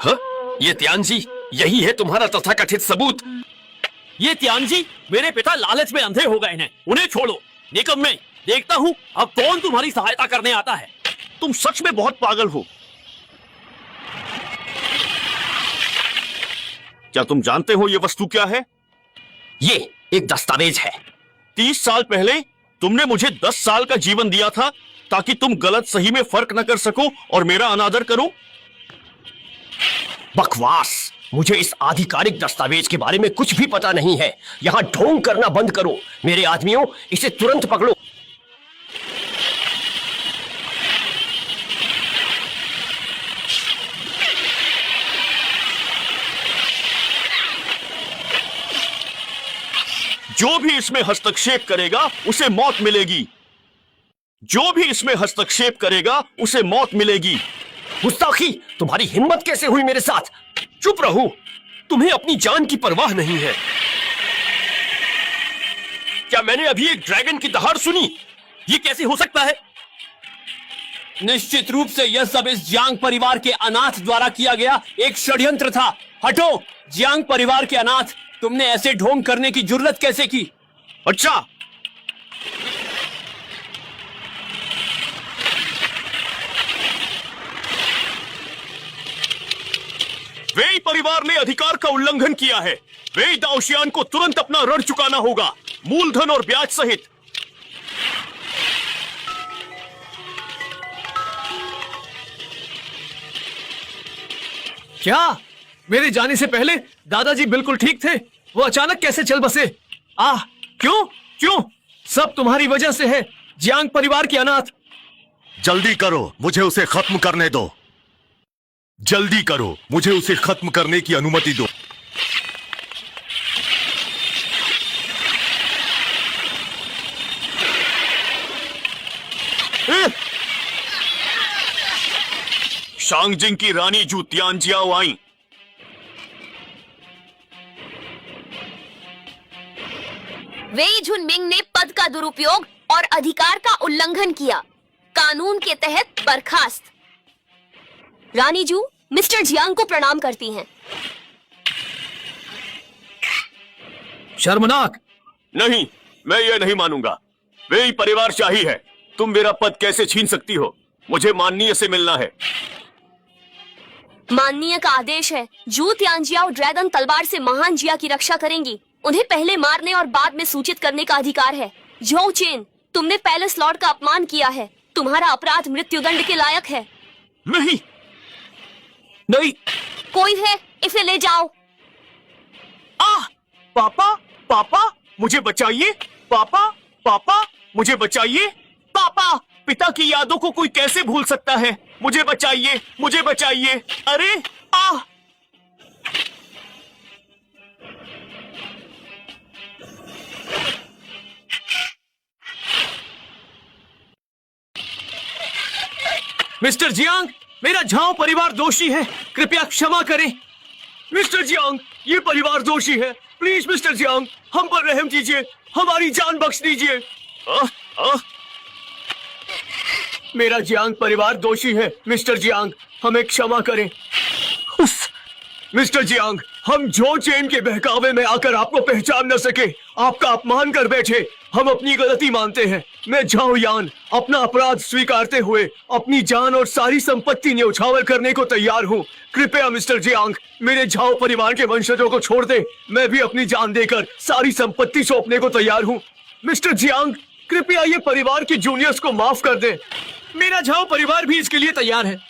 हाँ? ये तियानजी, यही है तुम्हारा तथाकथित सबूत? ये तियानजी मेरे पिता लालच में अंधे हो गए हैं, उन्हें छोड़ो। निकम्मे, देखता हूँ अब कौन तुम्हारी सहायता करने आता है। तुम सच में बहुत पागल हो। क्या तुम जानते हो ये वस्तु क्या है? ये एक दस्तावेज है। 30 साल पहले तुमने मुझे 10 साल का जीवन दिया था ताकि तुम गलत सही में फर्क न कर सको और मेरा अनादर करो। बकवास, मुझे इस आधिकारिक दस्तावेज के बारे में कुछ भी पता नहीं है। यहाँ ढोंग करना बंद करो। मेरे आदमियों, इसे तुरंत पकड़ो। जो भी इसमें हस्तक्षेप करेगा उसे मौत मिलेगी। जो भी इसमें हस्तक्षेप करेगा उसे मौत मिलेगी। गुस्ताखी, तुम्हारी हिम्मत कैसे हुई मेरे साथ? चुप रहो, तुम्हें अपनी जान की परवाह नहीं है। क्या मैंने अभी एक ड्रैगन की दहाड़ सुनी? ये कैसे हो सकता है? निश्चित रूप से यह सब इस जियांग परिवार के अनाथ द्वारा किया गया एक षड्यंत्र था। हटो, जियांग परिवार के अनाथ, तुमने ऐसे ढोंग करने की जुर्रत कैसे की? अच्छा, वेई परिवार ने अधिकार का उल्लंघन किया है। वेई दाओशियान को तुरंत अपना ऋण चुकाना होगा, मूलधन और ब्याज सहित। क्या मेरे जाने से पहले दादाजी बिल्कुल ठीक थे? वो अचानक कैसे चल बसे? क्यों क्यों? सब तुम्हारी वजह से है, जियांग परिवार के अनाथ। जल्दी करो, मुझे उसे खत्म करने दो। जल्दी करो, मुझे उसे खत्म करने की अनुमति दो। शांगजिंग की रानी जू तियानजियाओ आई। वेई झुनमिंग ने पद का दुरुपयोग और अधिकार का उल्लंघन किया। कानून के तहत बर्खास्त। रानी जू मिस्टर जियांग को प्रणाम करती हैं। शर्मनाक। नहीं, मैं ये नहीं मानूंगा। वे ही परिवारशाही है। तुम मेरा पद कैसे छीन सकती हो? मुझे माननीय से मिलना है। माननीय का आदेश है। जू तियानजियाओ ड्रैगन तलवार से महान जिया की रक्षा करेंगी। उन्हें पहले मारने और बाद में सूचित करने का अधिकार है। झोउ चेन, तुमने पैलेस लॉर्ड का अपमान किया है। तुम्हारा अपराध मृत्युदंड के लायक है। नहीं, नहीं। कोई है, इसे ले जाओ। पापा, पापा, मुझे बचाइए। पापा, पापा, मुझे बचाइए। पापा, पिता की यादों को कोई कैसे भूल सकता है? मुझे बचाइए, मुझे बचाइए। अरे मिस्टर जियांग, मेरा झाओ परिवार दोषी है, कृपया क्षमा करें। मिस्टर जियांग, ये परिवार दोषी है। प्लीज मिस्टर जियांग, हम पर रहम कीजिए, हमारी जान बख्श दीजिए। मेरा जियांग परिवार दोषी है। मिस्टर जियांग, हमें क्षमा करें। मिस्टर जियांग, हम झोउ चेन के बहकावे में आकर आपको पहचान न सके, आपका अपमान कर बैठे। हम अपनी गलती मानते हैं। मैं झाओ यान अपना अपराध स्वीकारते हुए अपनी जान और सारी संपत्ति न्यौछावर करने को तैयार हूँ। कृपया मिस्टर जियांग, मेरे झाओ परिवार के वंशजों को छोड़ दे। मैं भी अपनी जान देकर सारी संपत्ति सौंपने को तैयार हूँ। मिस्टर जियांग, कृपया ये परिवार के जूनियर्स को माफ कर दे। मेरा झाओ परिवार भी इसके लिए तैयार है।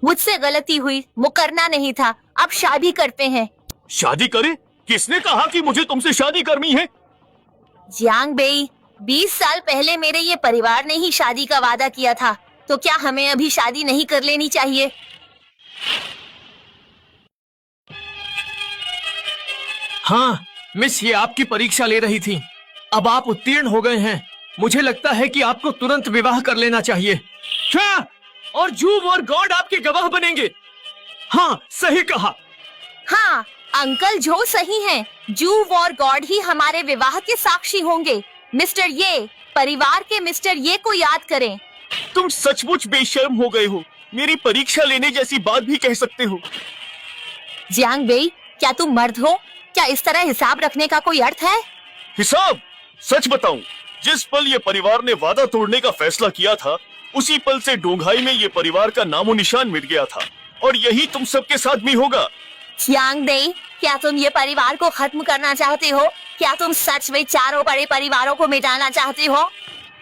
मुझसे गलती हुई, वो करना नहीं था। अब शादी करते हैं। शादी करें? किसने कहा कि मुझे तुमसे शादी करनी है? जियांग बेई, 20 साल पहले मेरे ये परिवार ने ही शादी का वादा किया था, तो क्या हमें अभी शादी नहीं कर लेनी चाहिए? हाँ मिस, ये आपकी परीक्षा ले रही थी। अब आप उत्तीर्ण हो गए हैं। मुझे लगता है कि आपको तुरंत विवाह कर लेना चाहिए। क्या? और जू और गॉड आपके गवाह बनेंगे। हाँ, सही कहा। हाँ, अंकल जो सही हैं। जू और गॉड ही हमारे विवाह के साक्षी होंगे। मिस्टर ये, परिवार के मिस्टर ये को याद करें। तुम सचमुच बेशर्म हो गए हो। मेरी परीक्षा लेने जैसी बात भी कह सकते हो। जियांग बेई, क्या तुम मर्द हो? क्या इस तरह हिसाब रखने का कोई अर्थ है? हिसाब? सच बताऊं, जिस पल ये परिवार ने वादा तोड़ने का फैसला किया था, उसी पल से डोंघाई में ये परिवार का नामो निशान मिट गया था। और यही तुम सबके साथ भी होगा। जियांग बेई, क्या तुम ये परिवार को खत्म करना चाहते हो? क्या तुम सच में चारों बड़े परिवारों को मिटाना चाहते हो?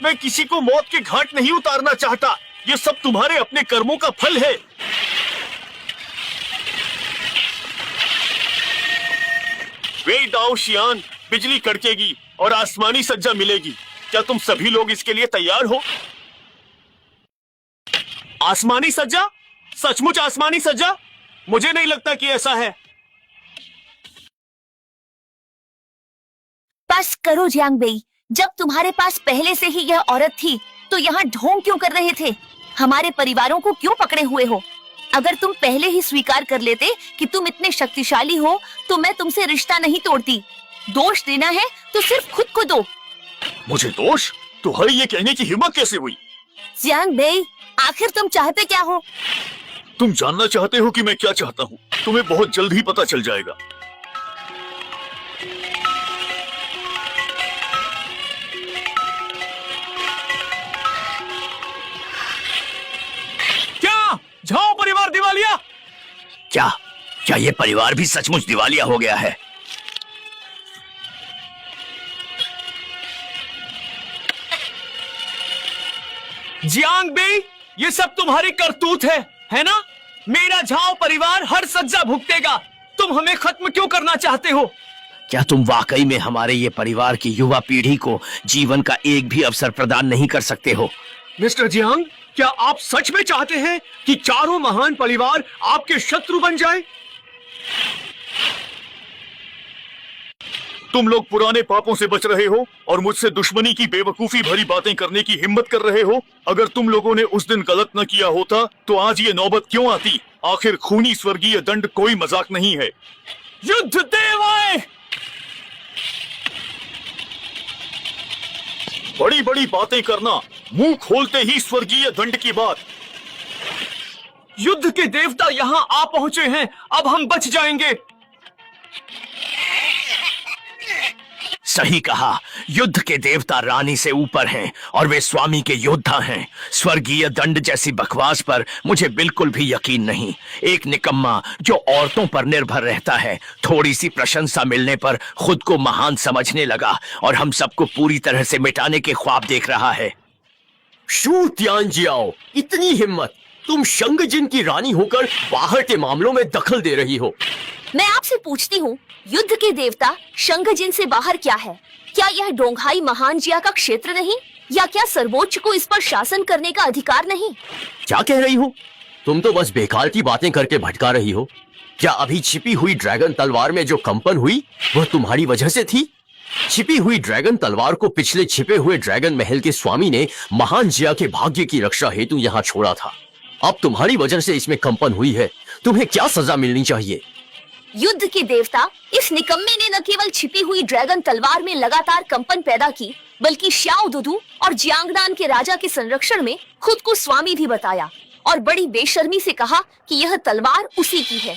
मैं किसी को मौत के घाट नहीं उतारना चाहता। ये सब तुम्हारे अपने कर्मों का फल है। वेई दाओ शियान, बिजली कड़केगी और आसमानी सज्जा मिलेगी। क्या तुम सभी लोग इसके लिए तैयार हो? आसमानी सज्जा? सचमुच आसमानी सज्जा? मुझे नहीं लगता कि ऐसा है। बस करो जियांग बेई, जब तुम्हारे पास पहले से ही यह औरत थी तो यहाँ ढोंग क्यों कर रहे थे? हमारे परिवारों को क्यों पकड़े हुए हो? अगर तुम पहले ही स्वीकार कर लेते कि तुम इतने शक्तिशाली हो तो मैं तुमसे रिश्ता नहीं तोड़ती। दोष देना है तो सिर्फ खुद को दो। मुझे दोष? तुम्हारी ये कहने की हिम्मत कैसे हुई? जियांग बेई, आखिर तुम चाहते क्या हो? तुम जानना चाहते हो कि मैं क्या चाहता हूँ? तुम्हें बहुत जल्द ही पता चल जाएगा। क्या झाओ परिवार दिवालिया? क्या क्या ये परिवार भी सचमुच दिवालिया हो गया है? जियांग बेई, ये सब तुम्हारी करतूत है ना? मेरा झाओ परिवार हर सज्जा भुगतेगा। तुम हमें खत्म क्यों करना चाहते हो? क्या तुम वाकई में हमारे ये परिवार की युवा पीढ़ी को जीवन का एक भी अवसर प्रदान नहीं कर सकते हो? मिस्टर जियांग, क्या आप सच में चाहते हैं कि चारों महान परिवार आपके शत्रु बन जाए? तुम लोग पुराने पापों से बच रहे हो और मुझसे दुश्मनी की बेवकूफी भरी बातें करने की हिम्मत कर रहे हो। अगर तुम लोगों ने उस दिन गलत न किया होता तो आज ये नौबत क्यों आती? आखिर खूनी स्वर्गीय दंड कोई मजाक नहीं है। युद्ध देवाएं! बड़ी बड़ी बातें करना, मुंह खोलते ही स्वर्गीय दंड की बात। युद्ध के देवता यहाँ आ पहुंचे हैं, अब हम बच जाएंगे। सही कहा, युद्ध के देवता रानी से ऊपर हैं और वे स्वामी के योद्धा हैं। स्वर्गीय दंड जैसी बकवास पर मुझे बिल्कुल भी यकीन नहीं। एक निकम्मा जो औरतों पर निर्भर रहता है, थोड़ी सी प्रशंसा मिलने पर खुद को महान समझने लगा और हम सबको पूरी तरह से मिटाने के ख्वाब देख रहा है। शू तियानजियाओ, इतनी हिम्मत! तुम शंगजिन की रानी होकर बाहर के मामलों में दखल दे रही हो। मैं आपसे पूछती हूँ, युद्ध के देवता शंगजिन से बाहर क्या है? क्या यह डोंगहाई महान जिया का क्षेत्र नहीं? या क्या सर्वोच्च को इस पर शासन करने का अधिकार नहीं? क्या कह रही हो? तुम तो बस बेकार की बातें करके भटका रही हो। क्या अभी छिपी हुई ड्रैगन तलवार में जो कंपन हुई वह तुम्हारी वजह से थी? छिपी हुई ड्रैगन तलवार को पिछले छिपे हुए ड्रैगन महल के स्वामी ने महान जिया के भाग्य की रक्षा हेतु यहाँ छोड़ा था। अब तुम्हारी वजह से इसमें कंपन हुई है। तुम्हें क्या सजा मिलनी चाहिए? युद्ध के देवता, इस निकम्मे ने न केवल छिपी हुई ड्रैगन तलवार में लगातार कंपन पैदा की, बल्कि श्याओ दुदू और जियांगनान के राजा के संरक्षण में खुद को स्वामी भी बताया और बड़ी बेशर्मी से कहा कि यह तलवार उसी की है।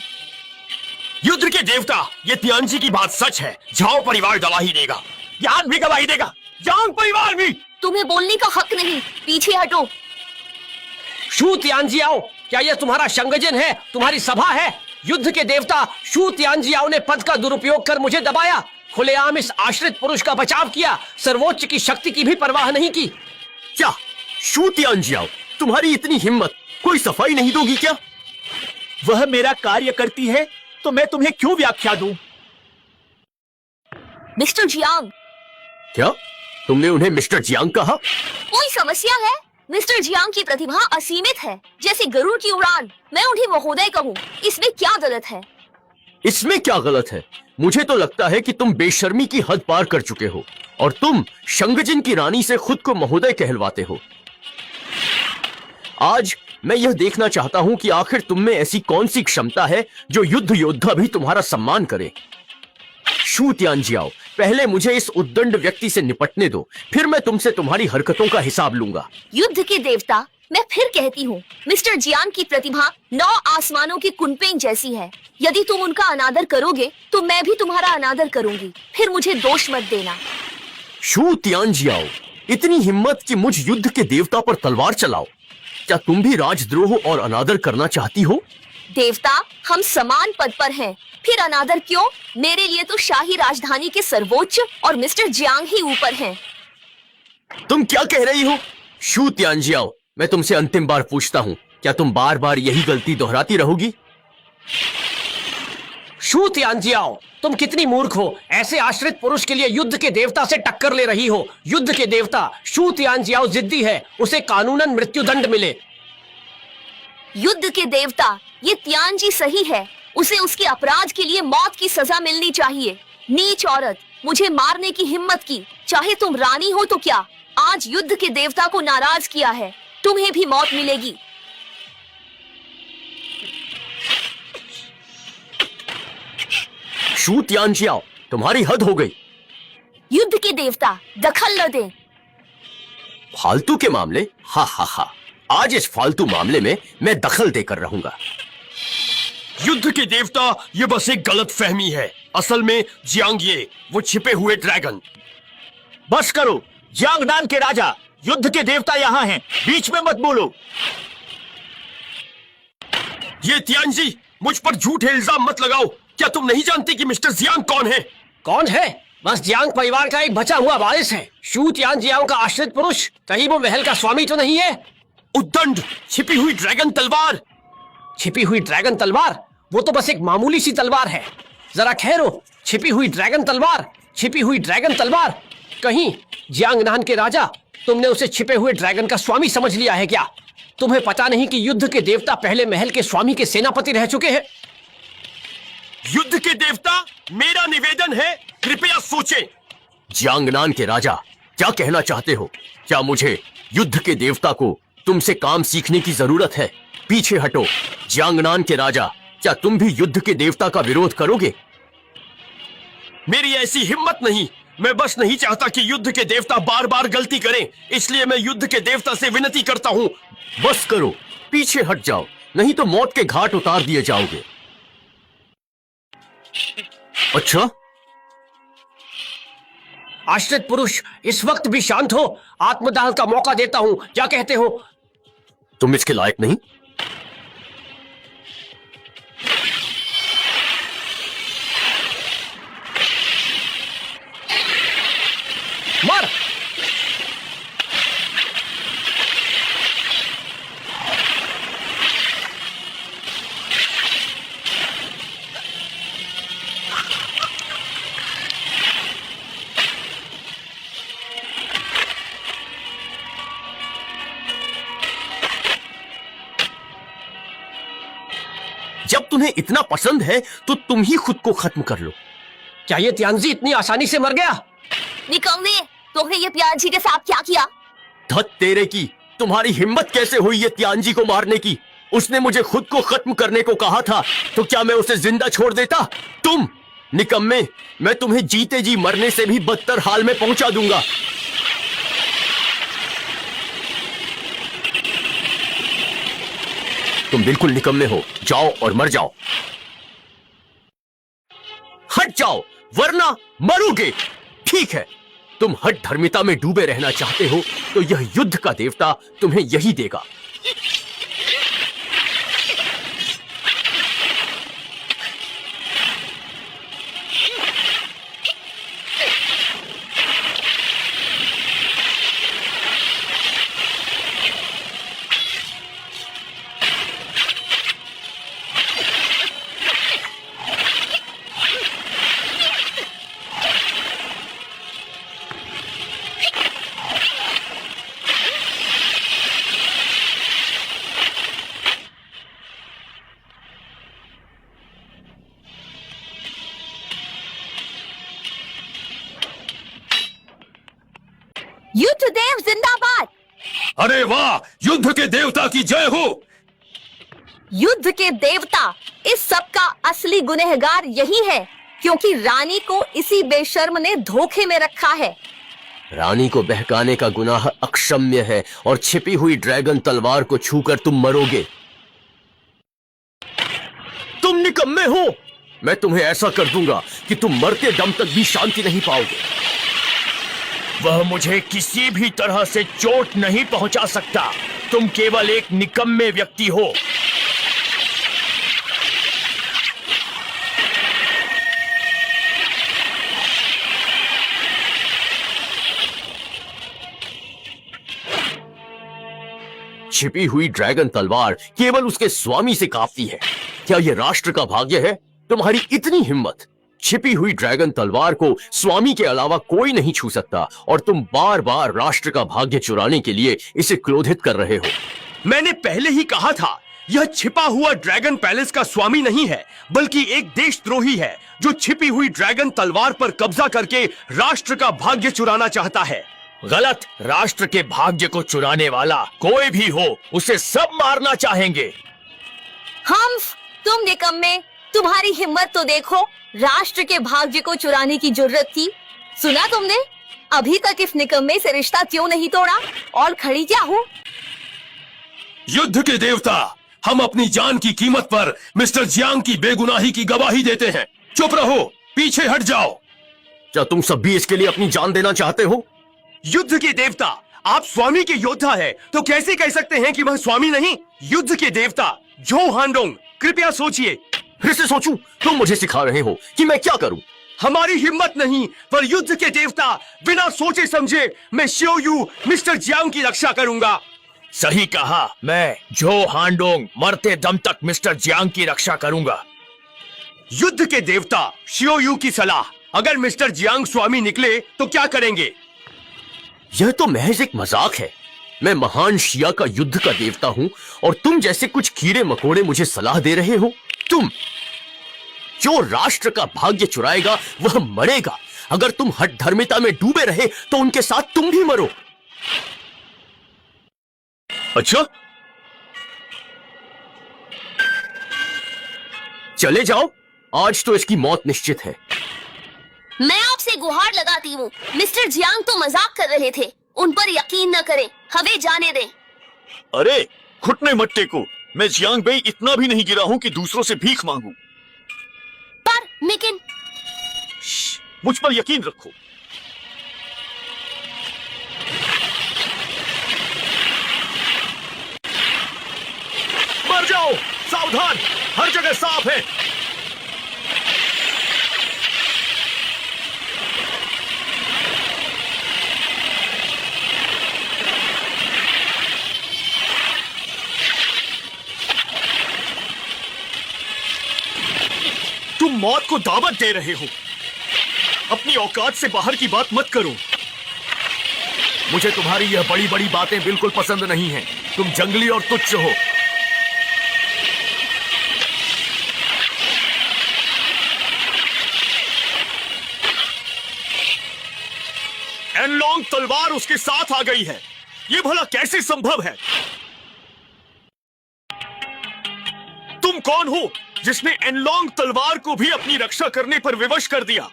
युद्ध के देवता, ये तियानजी की बात सच है। झाओ परिवार गवाही देगा, यान भी गवाही देगा, यांग परिवार भी। तुम्हें बोलने का हक नहीं, पीछे हटो। शू तियानजियाओ, क्या यह तुम्हारा शंगजिन है, तुम्हारी सभा है? युद्ध के देवता शू तियानजियाओ ने पद का दुरुपयोग कर मुझे दबाया, खुलेआम इस आश्रित पुरुष का बचाव किया, सर्वोच्च की शक्ति की भी परवाह नहीं की। क्या शू तियानजियाओ, तुम्हारी इतनी हिम्मत, कोई सफाई नहीं दोगी क्या? वह मेरा कार्य करती है तो मैं तुम्हें क्यों व्याख्या दूं? Mister Jiang. क्या तुमने उन्हें मिस्टर जियांग कहा? कोई समस्या है? मिस्टर जियांग की प्रतिभा असीमित है, जैसे गरुड़ की उड़ान। मैं उन्हें महोदय कहूँ, इसमें क्या गलत है? इसमें क्या गलत है? मुझे तो लगता है कि तुम बेशर्मी की हद पार कर चुके हो और तुम शंगजिन की रानी से खुद को महोदय कहलवाते हो। आज मैं यह देखना चाहता हूं कि आखिर तुम में ऐसी कौन सी क्षमता है जो युद्ध योद्धा भी तुम्हारा सम्मान करे। शू तियानजियाओ, पहले मुझे इस उद्दंड व्यक्ति से निपटने दो, फिर मैं तुमसे तुम्हारी हरकतों का हिसाब लूंगा। युद्ध के देवता, मैं फिर कहती हूँ, मिस्टर जियांग की प्रतिभा 9 आसमानों की कुनपेंग जैसी है। यदि तुम उनका अनादर करोगे तो मैं भी तुम्हारा अनादर करूंगी, फिर मुझे दोष मत देना। शू तियानजियाओ, इतनी हिम्मत कि मुझ युद्ध के देवता पर तलवार चलाओ। क्या तुम भी राजद्रोह और अनादर करना चाहती हो? देवता, हम समान पद पर हैं, फिर अनादर क्यों? मेरे लिए तो शाही राजधानी के सर्वोच्च और मिस्टर जियांग ही ऊपर हैं। तुम क्या कह रही हो? शू तियानजियाओ, मैं तुमसे अंतिम बार पूछता हूँ, क्या तुम बार बार यही गलती दोहराती रहोगी? शू तियानजियाओ, तुम कितनी मूर्ख हो, ऐसे आश्रित पुरुष के लिए युद्ध के देवता से टक्कर ले रही हो। युद्ध के देवता शू तियानजियाओ जिद्दी है, उसे कानूनन मृत्युदंड मिले। युद्ध के देवता, ये तियानजी सही है, उसे उसके अपराध के लिए मौत की सजा मिलनी चाहिए। नीच औरत, मुझे मारने की हिम्मत की, चाहे तुम रानी हो तो क्या। आज युद्ध के देवता को नाराज किया है, तुम्हें भी मौत मिलेगी। शू तियानजियाओ, तुम्हारी हद हो गई। युद्ध के देवता, दखल न दें। फालतू के मामले? हा हा हा, आज इस फालतू मामले में मैं दखल देकर रहूंगा। युद्ध के देवता, ये बस एक गलत फहमी है। असल में जियांग ये वो छिपे हुए ड्रैगन। बस करो, जियांगनान के राजा, युद्ध के देवता यहाँ हैं, बीच में मत बोलो। ये तियानजी, मुझ पर झूठे इल्जाम मत लगाओ। क्या तुम नहीं जानती कि मिस्टर जियांग कौन है? कौन है? बस जियांग परिवार का एक बचा हुआ वारिस है। शू तियानजियाओ का आश्रित पुरुष, कहीं वो महल का स्वामी तो नहीं है? उद्दंड, छिपी हुई ड्रैगन तलवार। छिपी हुई ड्रैगन तलवार? वो तो बस एक मामूली सी तलवार है। जरा ठहरो, छिपी हुई ड्रैगन तलवार, छिपी हुई ड्रैगन तलवार। कहीं जियांगनान के राजा, तुमने उसे छिपे हुए ड्रैगन का स्वामी समझ लिया है क्या? तुम्हें पता नहीं कि युद्ध के देवता पहले महल के स्वामी के सेनापति रह चुके हैं? युद्ध के देवता, मेरा निवेदन है कृपया सोचें। जियांगनान के राजा, क्या कहना चाहते हो? क्या मुझे युद्ध के देवता को तुमसे काम सीखने की जरूरत है? पीछे हटो। जियांगनान के राजा, क्या तुम भी युद्ध के देवता का विरोध करोगे? मेरी ऐसी हिम्मत नहीं। मैं बस नहीं चाहता कि युद्ध के देवता बार बार गलती करें, इसलिए मैं युद्ध के देवता से विनती करता हूं। बस करो, पीछे हट जाओ, नहीं तो मौत के घाट उतार दिए जाओगे। अच्छा, आश्रित पुरुष, इस वक्त भी शांत हो। आत्मदाह का मौका देता हूं, क्या कहते हो? तुम इसके लायक नहीं। मार। जब तुम्हें इतना पसंद है तो तुम ही खुद को खत्म कर लो। क्या ये त्यांजी इतनी आसानी से मर गया? निकम्मे, तुमने ये प्याजी के साथ क्या किया? धत तेरे की, तुम्हारी हिम्मत कैसे हुई ये त्यांजी को मारने की? उसने मुझे खुद को खत्म करने को कहा था, तो क्या मैं उसे जिंदा छोड़ देता? तुम निकम्मे, मैं तुम्हें जीते जी मरने से भी बदतर हाल में पहुंचा दूंगा। तुम बिल्कुल निकम्मे हो, जाओ और मर जाओ। हट जाओ वरना मरोगे। ठीक है, तुम हठ धर्मिता में डूबे रहना चाहते हो तो यह युद्ध का देवता तुम्हें यही देगा। युद्ध देव जिंदाबाद। अरे वाह, युद्ध के देवता की जय हो। युद्ध के देवता, इस सब का असली गुनहगार यही है, क्योंकि रानी को इसी बेशर्म ने धोखे में रखा है। रानी को बहकाने का गुनाह अक्षम्य है और छिपी हुई ड्रैगन तलवार को छूकर तुम मरोगे। तुम निकम्मे हो। मैं तुम्हें ऐसा कर दूंगा कि तुम मरते दम तक भी शांति नहीं पाओगे। वह मुझे किसी भी तरह से चोट नहीं पहुंचा सकता। तुम केवल एक निकम्मे व्यक्ति हो। छिपी हुई ड्रैगन तलवार केवल उसके स्वामी से कांपती है। क्या यह राष्ट्र का भाग्य है? तुम्हारी इतनी हिम्मत! छिपी हुई ड्रैगन तलवार को स्वामी के अलावा कोई नहीं छू सकता और तुम बार बार राष्ट्र का भाग्य चुराने के लिए इसे क्रोधित कर रहे हो। मैंने पहले ही कहा था, यह छिपा हुआ ड्रैगन पैलेस का स्वामी नहीं है, बल्कि एक देशद्रोही है जो छिपी हुई ड्रैगन तलवार पर कब्जा करके राष्ट्र का भाग्य चुराना चाहता है। गलत। राष्ट्र के भाग्य को चुराने वाला कोई भी हो, उसे सब मारना चाहेंगे। हम्फ, तुम निकम्मे, तुम्हारी हिम्मत तो देखो। राष्ट्र के भाग्य को चुराने की जरूरत थी। सुना तुमने? अभी तक इस निकम्मे से रिश्ता क्यों नहीं तोड़ा? और खड़ी क्या हो? युद्ध के देवता, हम अपनी जान की कीमत पर मिस्टर जियांग की बेगुनाही की गवाही देते हैं। चुप रहो, पीछे हट जाओ। क्या तुम सब भी इसके लिए अपनी जान देना चाहते हो? युद्ध के देवता, आप स्वामी के योद्धा हैं, तो कैसे कह सकते हैं कि वह स्वामी नहीं? युद्ध के देवता जो हांडोंग, कृपया सोचिए। फिर से सोचूं? तुम मुझे सिखा रहे हो कि मैं क्या करूं? हमारी हिम्मत नहीं, पर युद्ध के देवता, बिना सोचे समझे मैं शियोयू मिस्टर जियांग की रक्षा करूंगा। सही कहा, मैं जो हांडोंग मरते दम तक मिस्टर जियांग की रक्षा करूंगा। युद्ध के देवता शियोयू की सलाह, अगर मिस्टर जियांग स्वामी निकले तो क्या करेंगे? यह तो महज एक मजाक है। मैं महान शिया का युद्ध का देवता हूं और तुम जैसे कुछ कीड़े मकोड़े मुझे सलाह दे रहे हो। तुम जो राष्ट्र का भाग्य चुराएगा वह मरेगा। अगर तुम हठधर्मिता में डूबे रहे तो उनके साथ तुम भी मरो। अच्छा, चले जाओ, आज तो इसकी मौत निश्चित है। मैं आपसे गुहार लगाती हूँ, मिस्टर जियांग तो मजाक कर रहे थे, उन पर यकीन न करें, हमें जाने दें। अरे घुटने मत टेको, मैं जियांग बेई इतना भी नहीं गिरा हूं कि दूसरों से भीख मांगू। पर लेकिन मुझ पर यकीन रखो। मर जाओ, सावधान, हर जगह सांप है। तुम मौत को दावत दे रहे हो। अपनी औकात से बाहर की बात मत करो। मुझे तुम्हारी यह बड़ी बड़ी बातें बिल्कुल पसंद नहीं हैं। तुम जंगली और तुच्छ हो। एनलॉन्ग तलवार उसके साथ आ गई है। ये भला कैसे संभव है? तुम कौन हो जिसने एनलॉन्ग तलवार को भी अपनी रक्षा करने पर विवश कर दिया?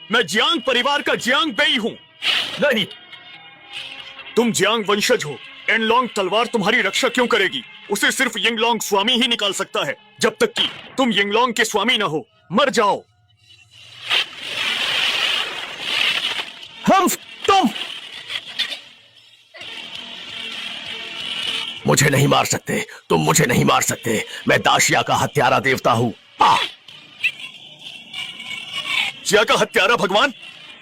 मैं जियांग परिवार का जियांग बेई हूं। नहीं, तुम जियांग वंशज हो। एनलॉन्ग तलवार तुम्हारी रक्षा क्यों करेगी? उसे सिर्फ यिंगलॉन्ग स्वामी ही निकाल सकता है। जब तक कि तुम यिंगलॉन्ग के स्वामी ना हो, मर जाओ। तुम मुझे नहीं मार सकते। तुम मुझे नहीं मार सकते। मैं दाशिया का हत्यारा देवता हूं। जिया का हत्यारा भगवान?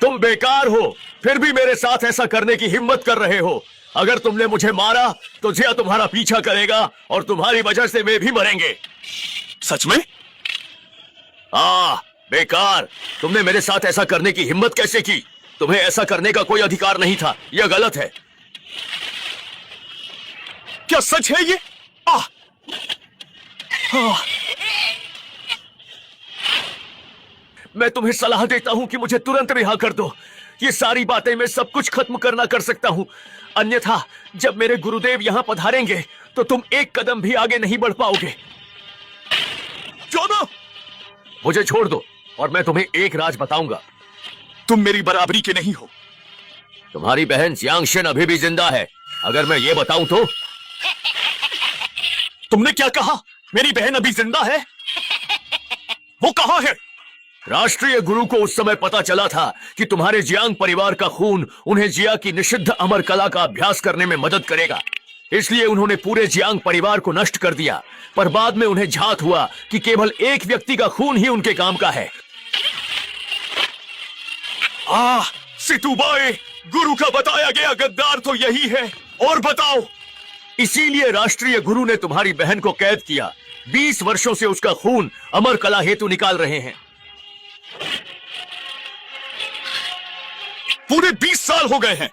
तुम बेकार हो, फिर भी मेरे साथ ऐसा करने की हिम्मत कर रहे हो। अगर तुमने मुझे मारा तो जिया तुम्हारा पीछा करेगा और तुम्हारी वजह से वे भी मरेंगे। सच में? बेकार। तुमने मेरे साथ ऐसा करने की हिम्मत कैसे की? तुम्हें ऐसा करने का कोई अधिकार नहीं था। यह गलत है। क्या सच है ये? मैं तुम्हें सलाह देता हूं कि मुझे तुरंत रिहा कर दो। ये सारी बातें मैं सब कुछ खत्म करना कर सकता हूं। अन्यथा जब मेरे गुरुदेव यहां पधारेंगे तो तुम एक कदम भी आगे नहीं बढ़ पाओगे। चौदह, मुझे छोड़ दो और मैं तुम्हें एक राज बताऊंगा। तुम मेरी बराबरी के नहीं हो। तुम्हारी बहन जियांगशन अभी भी जिंदा है। अगर मैं ये बताऊं तो? तुमने क्या कहा? मेरी बहन अभी जिंदा है? वो कहां है? राष्ट्रीय गुरु को उस समय पता चला था कि तुम्हारे जियांग परिवार का खून उन्हें जिया की निषिद्ध अमर कला का अभ्यास करने में मदद करेगा। इसलिए उन्होंने पूरे जियांग परिवार को नष्ट कर दिया। पर बाद में उन्हें झात हुआ कि केवल एक व्यक्ति का खून ही उनके काम का है। सितुबाए, गुरु का बताया गया गद्दार तो यही है। और बताओ। इसीलिए राष्ट्रीय गुरु ने तुम्हारी बहन को कैद किया। 20 वर्षों से उसका खून अमर कला हेतु निकाल रहे हैं। पूरे 20 साल हो गए हैं।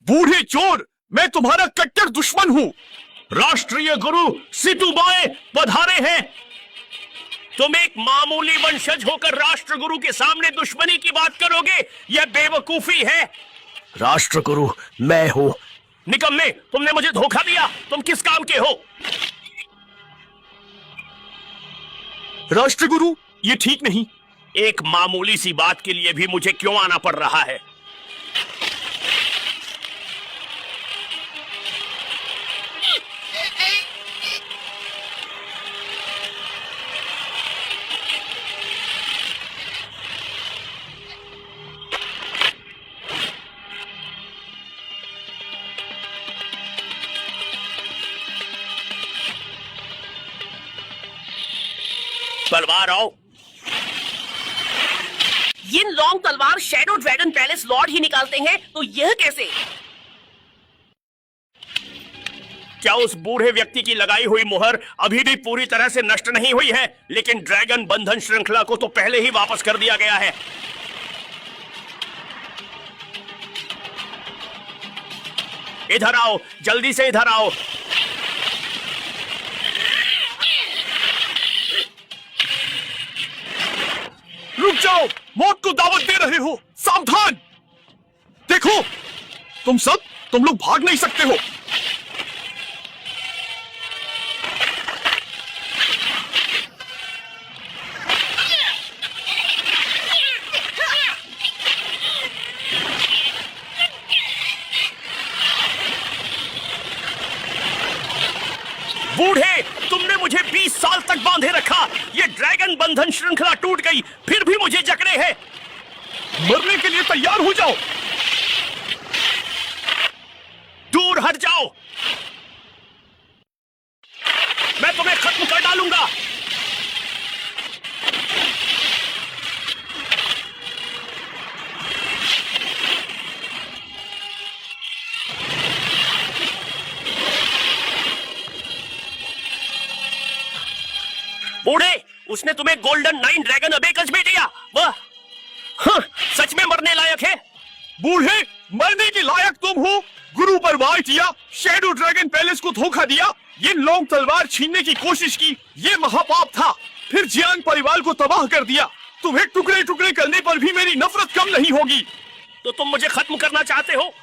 बूढ़े चोर, मैं तुम्हारा कट्टर दुश्मन हूं। राष्ट्रीय गुरु सितुबाए पधारे हैं। तुम एक मामूली वंशज होकर राष्ट्रगुरु के सामने दुश्मनी की बात करोगे? यह बेवकूफी है। राष्ट्रगुरु मैं हूं। निकम्मे, तुमने मुझे धोखा दिया। तुम किस काम के हो? राष्ट्रगुरु, ये ठीक नहीं। एक मामूली सी बात के लिए भी मुझे क्यों आना पड़ रहा है? तलवार आओ। यिन लॉन्ग तलवार शैडो ड्रैगन पैलेस लॉर्ड ही निकालते हैं, तो यह कैसे? क्या उस बूढ़े व्यक्ति की लगाई हुई मुहर अभी भी पूरी तरह से नष्ट नहीं हुई है? लेकिन ड्रैगन बंधन श्रृंखला को तो पहले ही वापस कर दिया गया है। इधर आओ, जल्दी से इधर आओ। रुक जाओ, मौत को दावत दे रहे हो। सावधान! देखो, तुम लोग भाग नहीं सकते हो। बूढ़े, तुमने मुझे 20 साल तक बांधे रखा। ये ड्रैगन बंधन श्रृंखला टूट गई, फिर भी मुझे जकड़े हैं। मरने के लिए तैयार हो जाओ। दूर हट जाओ, मैं तुम्हें खत्म कर डालूंगा। बूढ़े, उसने तुम्हें गोल्डन 9 ड्रैगन अबेकस भी दिया। वह सच में मरने लायक है। बूढ़े, मरने के लायक तुम हो। गुरु पर वार किया, शैडो ड्रैगन पैलेस को धोखा दिया, ये लॉन्ग तलवार छीनने की कोशिश की, ये महापाप था। फिर जियांग परिवार को तबाह कर दिया। तुम्हें टुकड़े टुकड़े करने पर भी मेरी नफरत कम नहीं होगी। तो तुम मुझे खत्म करना चाहते हो?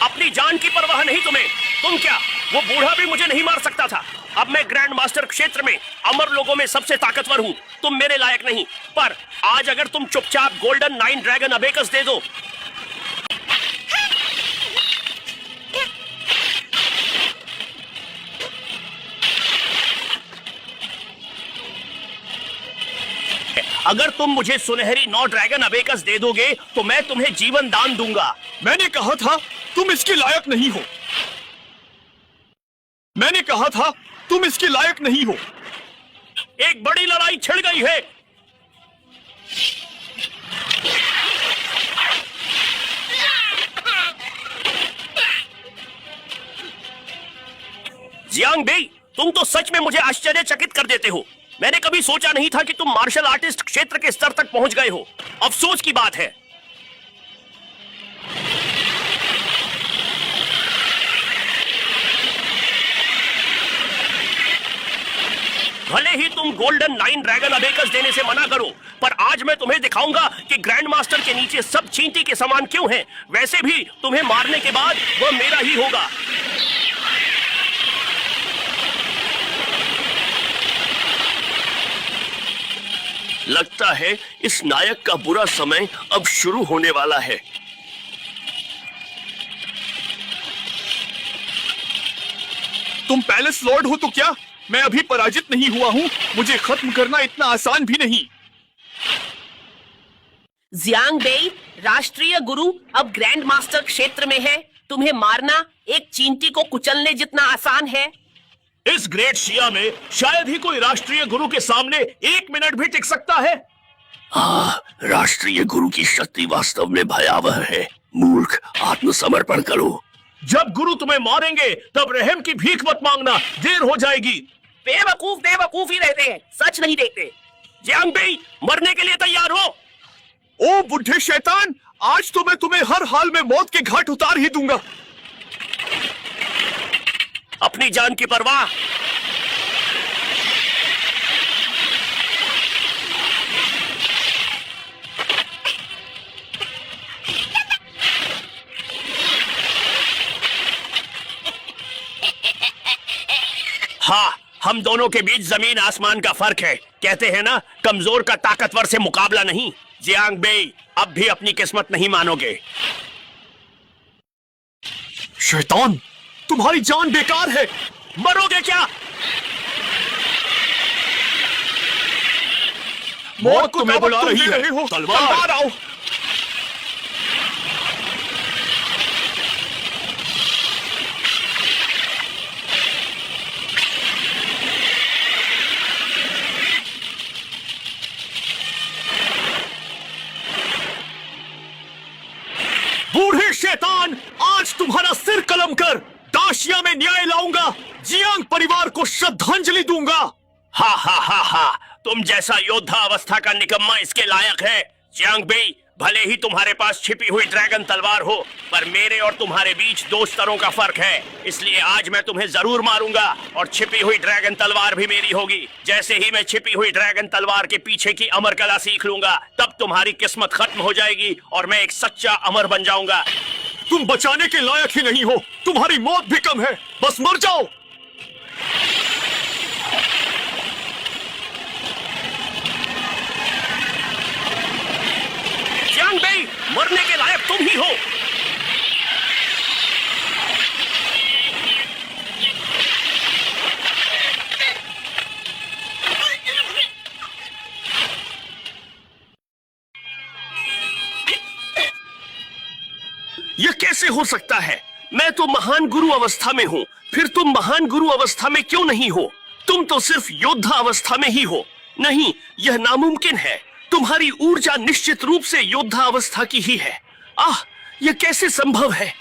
अपनी जान की परवाह नहीं तुम्हें। तुम क्या, वो बूढ़ा भी मुझे नहीं मार सकता था। अब मैं ग्रैंड मास्टर क्षेत्र में अमर लोगों में सबसे ताकतवर हूँ। तुम मेरे लायक नहीं। पर आज अगर तुम चुपचाप गोल्डन 9 ड्रैगन अबेकस दे दो, अगर तुम मुझे सुनहरी 9 ड्रैगन अबेकस दे दोगे तो मैं तुम्हें जीवन दान दूंगा। मैंने कहा था तुम इसके लायक नहीं हो। मैंने कहा था तुम इसके लायक नहीं हो। एक बड़ी लड़ाई छिड़ गई है। जियांग बेई, तुम तो सच में मुझे आश्चर्यचकित कर देते हो। मैंने कभी सोचा नहीं था कि तुम मार्शल आर्टिस्ट क्षेत्र के स्तर तक पहुंच गए हो। अफसोस की बात है। भले ही तुम गोल्डन 9 ड्रैगन अबेकस देने से मना करो, पर आज मैं तुम्हें दिखाऊंगा कि ग्रैंड मास्टर के नीचे सब चींटी के समान क्यों हैं। वैसे भी तुम्हें मारने के बाद वह मेरा ही होगा। लगता है इस नायक का बुरा समय अब शुरू होने वाला है। तुम पैलेस लॉर्ड हो तो क्या? मैं अभी पराजित नहीं हुआ हूँ। मुझे खत्म करना इतना आसान भी नहीं। जियांग बेई, राष्ट्रीय गुरु अब ग्रैंड मास्टर क्षेत्र में है। तुम्हें मारना एक चींटी को कुचलने जितना आसान है। इस ग्रेट शिया में शायद ही कोई राष्ट्रीय गुरु के सामने 1 मिनट भी टिक सकता है। राष्ट्रीय गुरु की शक्ति वास्तव में भयावह है। मूर्ख, आत्मसमर्पण करो। जब गुरु तुम्हें मारेंगे तब रहम की भीख मत मांगना, देर हो जाएगी। बेवकूफ बेवकूफ ही रहते हैं, सच नहीं देखते। जियांग बेई, मरने के लिए तैयार हो। ओ बुढ़े शैतान, आज तो मैं तुम्हें हर हाल में मौत के घाट उतार ही दूंगा। अपनी जान की परवाह। हाँ, हम दोनों के बीच जमीन आसमान का फर्क है। कहते हैं ना, कमजोर का ताकतवर से मुकाबला नहीं। जियांग बेई, अब भी अपनी किस्मत नहीं मानोगे। शैतान, तुम्हारी जान बेकार है। मरोगे क्या? मौत तुम्हें बुला रही है। तलवार आओ। बूढ़े शैतान, आज तुम्हारा सिर कलम कर दाशिया में न्याय लाऊंगा, जियांग परिवार को श्रद्धांजलि दूंगा। हा हा हा हा, तुम जैसा योद्धा अवस्था का निकम्मा इसके लायक है। जियांग बेई, भले ही तुम्हारे पास छिपी हुई ड्रैगन तलवार हो, पर मेरे और तुम्हारे बीच 2 स्तरों का फर्क है। इसलिए आज मैं तुम्हें जरूर मारूंगा और छिपी हुई ड्रैगन तलवार भी मेरी होगी। जैसे ही मैं छिपी हुई ड्रैगन तलवार के पीछे की अमर कला सीख लूंगा, तब तुम्हारी किस्मत खत्म हो जाएगी और मैं एक सच्चा अमर बन जाऊंगा। तुम बचाने के लायक ही नहीं हो, तुम्हारी मौत भी कम है, बस मर जाओ। जियांग बेई, मरने के लायक तुम ही हो। यह कैसे हो सकता है? मैं तो महान गुरु अवस्था में हूँ, फिर तुम महान गुरु अवस्था में क्यों नहीं हो? तुम तो सिर्फ योद्धा अवस्था में ही हो। नहीं, यह नामुमकिन है। तुम्हारी ऊर्जा निश्चित रूप से योद्धा अवस्था की ही है। आह, यह कैसे संभव है?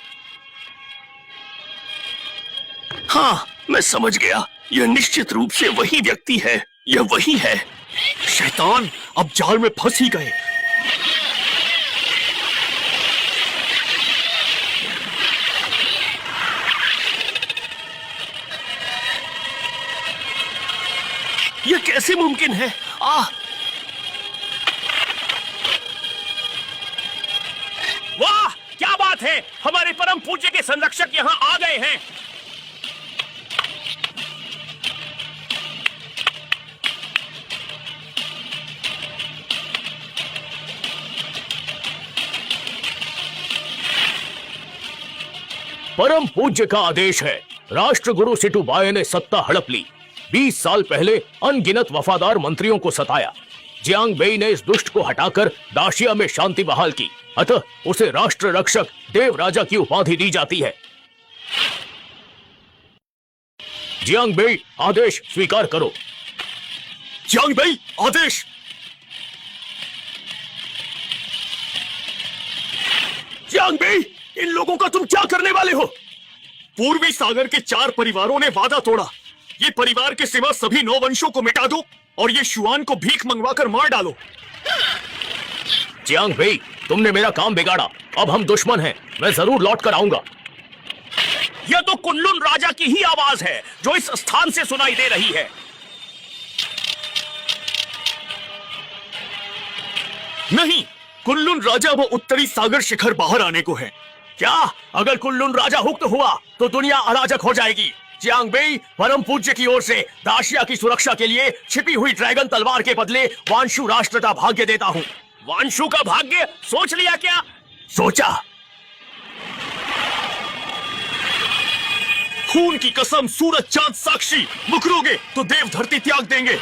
हाँ, मैं समझ गया, यह निश्चित रूप से वही व्यक्ति है। यह वही है। शैतान, अब जाल में फंस ही गए। यह कैसे मुमकिन है? वाह, क्या बात है, हमारे परम पूज्य के संरक्षक यहाँ आ गए हैं। परम पूज्य का आदेश है। राष्ट्रगुरु सिटुबाई ने सत्ता हड़प ली। 20 साल पहले अनगिनत वफादार मंत्रियों को सताया। जियांग बेई ने इस दुष्ट को हटाकर दाशिया में शांति बहाल की, अतः उसे राष्ट्र रक्षक देव राजा की उपाधि दी जाती है। जियांग बेई, आदेश स्वीकार करो। जियांग बेई, आदेश। जियांग बेई, इन लोगों का तुम क्या करने वाले हो? पूर्वी सागर के 4 परिवारों ने वादा तोड़ा। ये परिवार के सिवा सभी 9 वंशों को मिटा दो और ये शुआन को भीख मंगवाकर मार डालो। जियांग बेई, तुमने मेरा काम बिगाड़ा। अब हम दुश्मन हैं। मैं जरूर लौट कर आऊंगा। यह तो कुनलुन राजा की ही आवाज है जो इस स्थान से सुनाई दे रही है। नहीं, कुनलुन राजा वो उत्तरी सागर शिखर बाहर आने को है। क्या? अगर कुनलुन राजा हुक्त हुआ तो दुनिया अराजक हो जाएगी। जियांग बेई, परम पूज्य की ओर से दाशिया की सुरक्षा के लिए छिपी हुई ड्रैगन तलवार के बदले वांशु राष्ट्र का भाग्य देता हूँ। वांशु का भाग्य? सोच लिया क्या? सोचा। खून की कसम, सूरज चांद साक्षी, मुकरोगे तो देव धरती त्याग देंगे।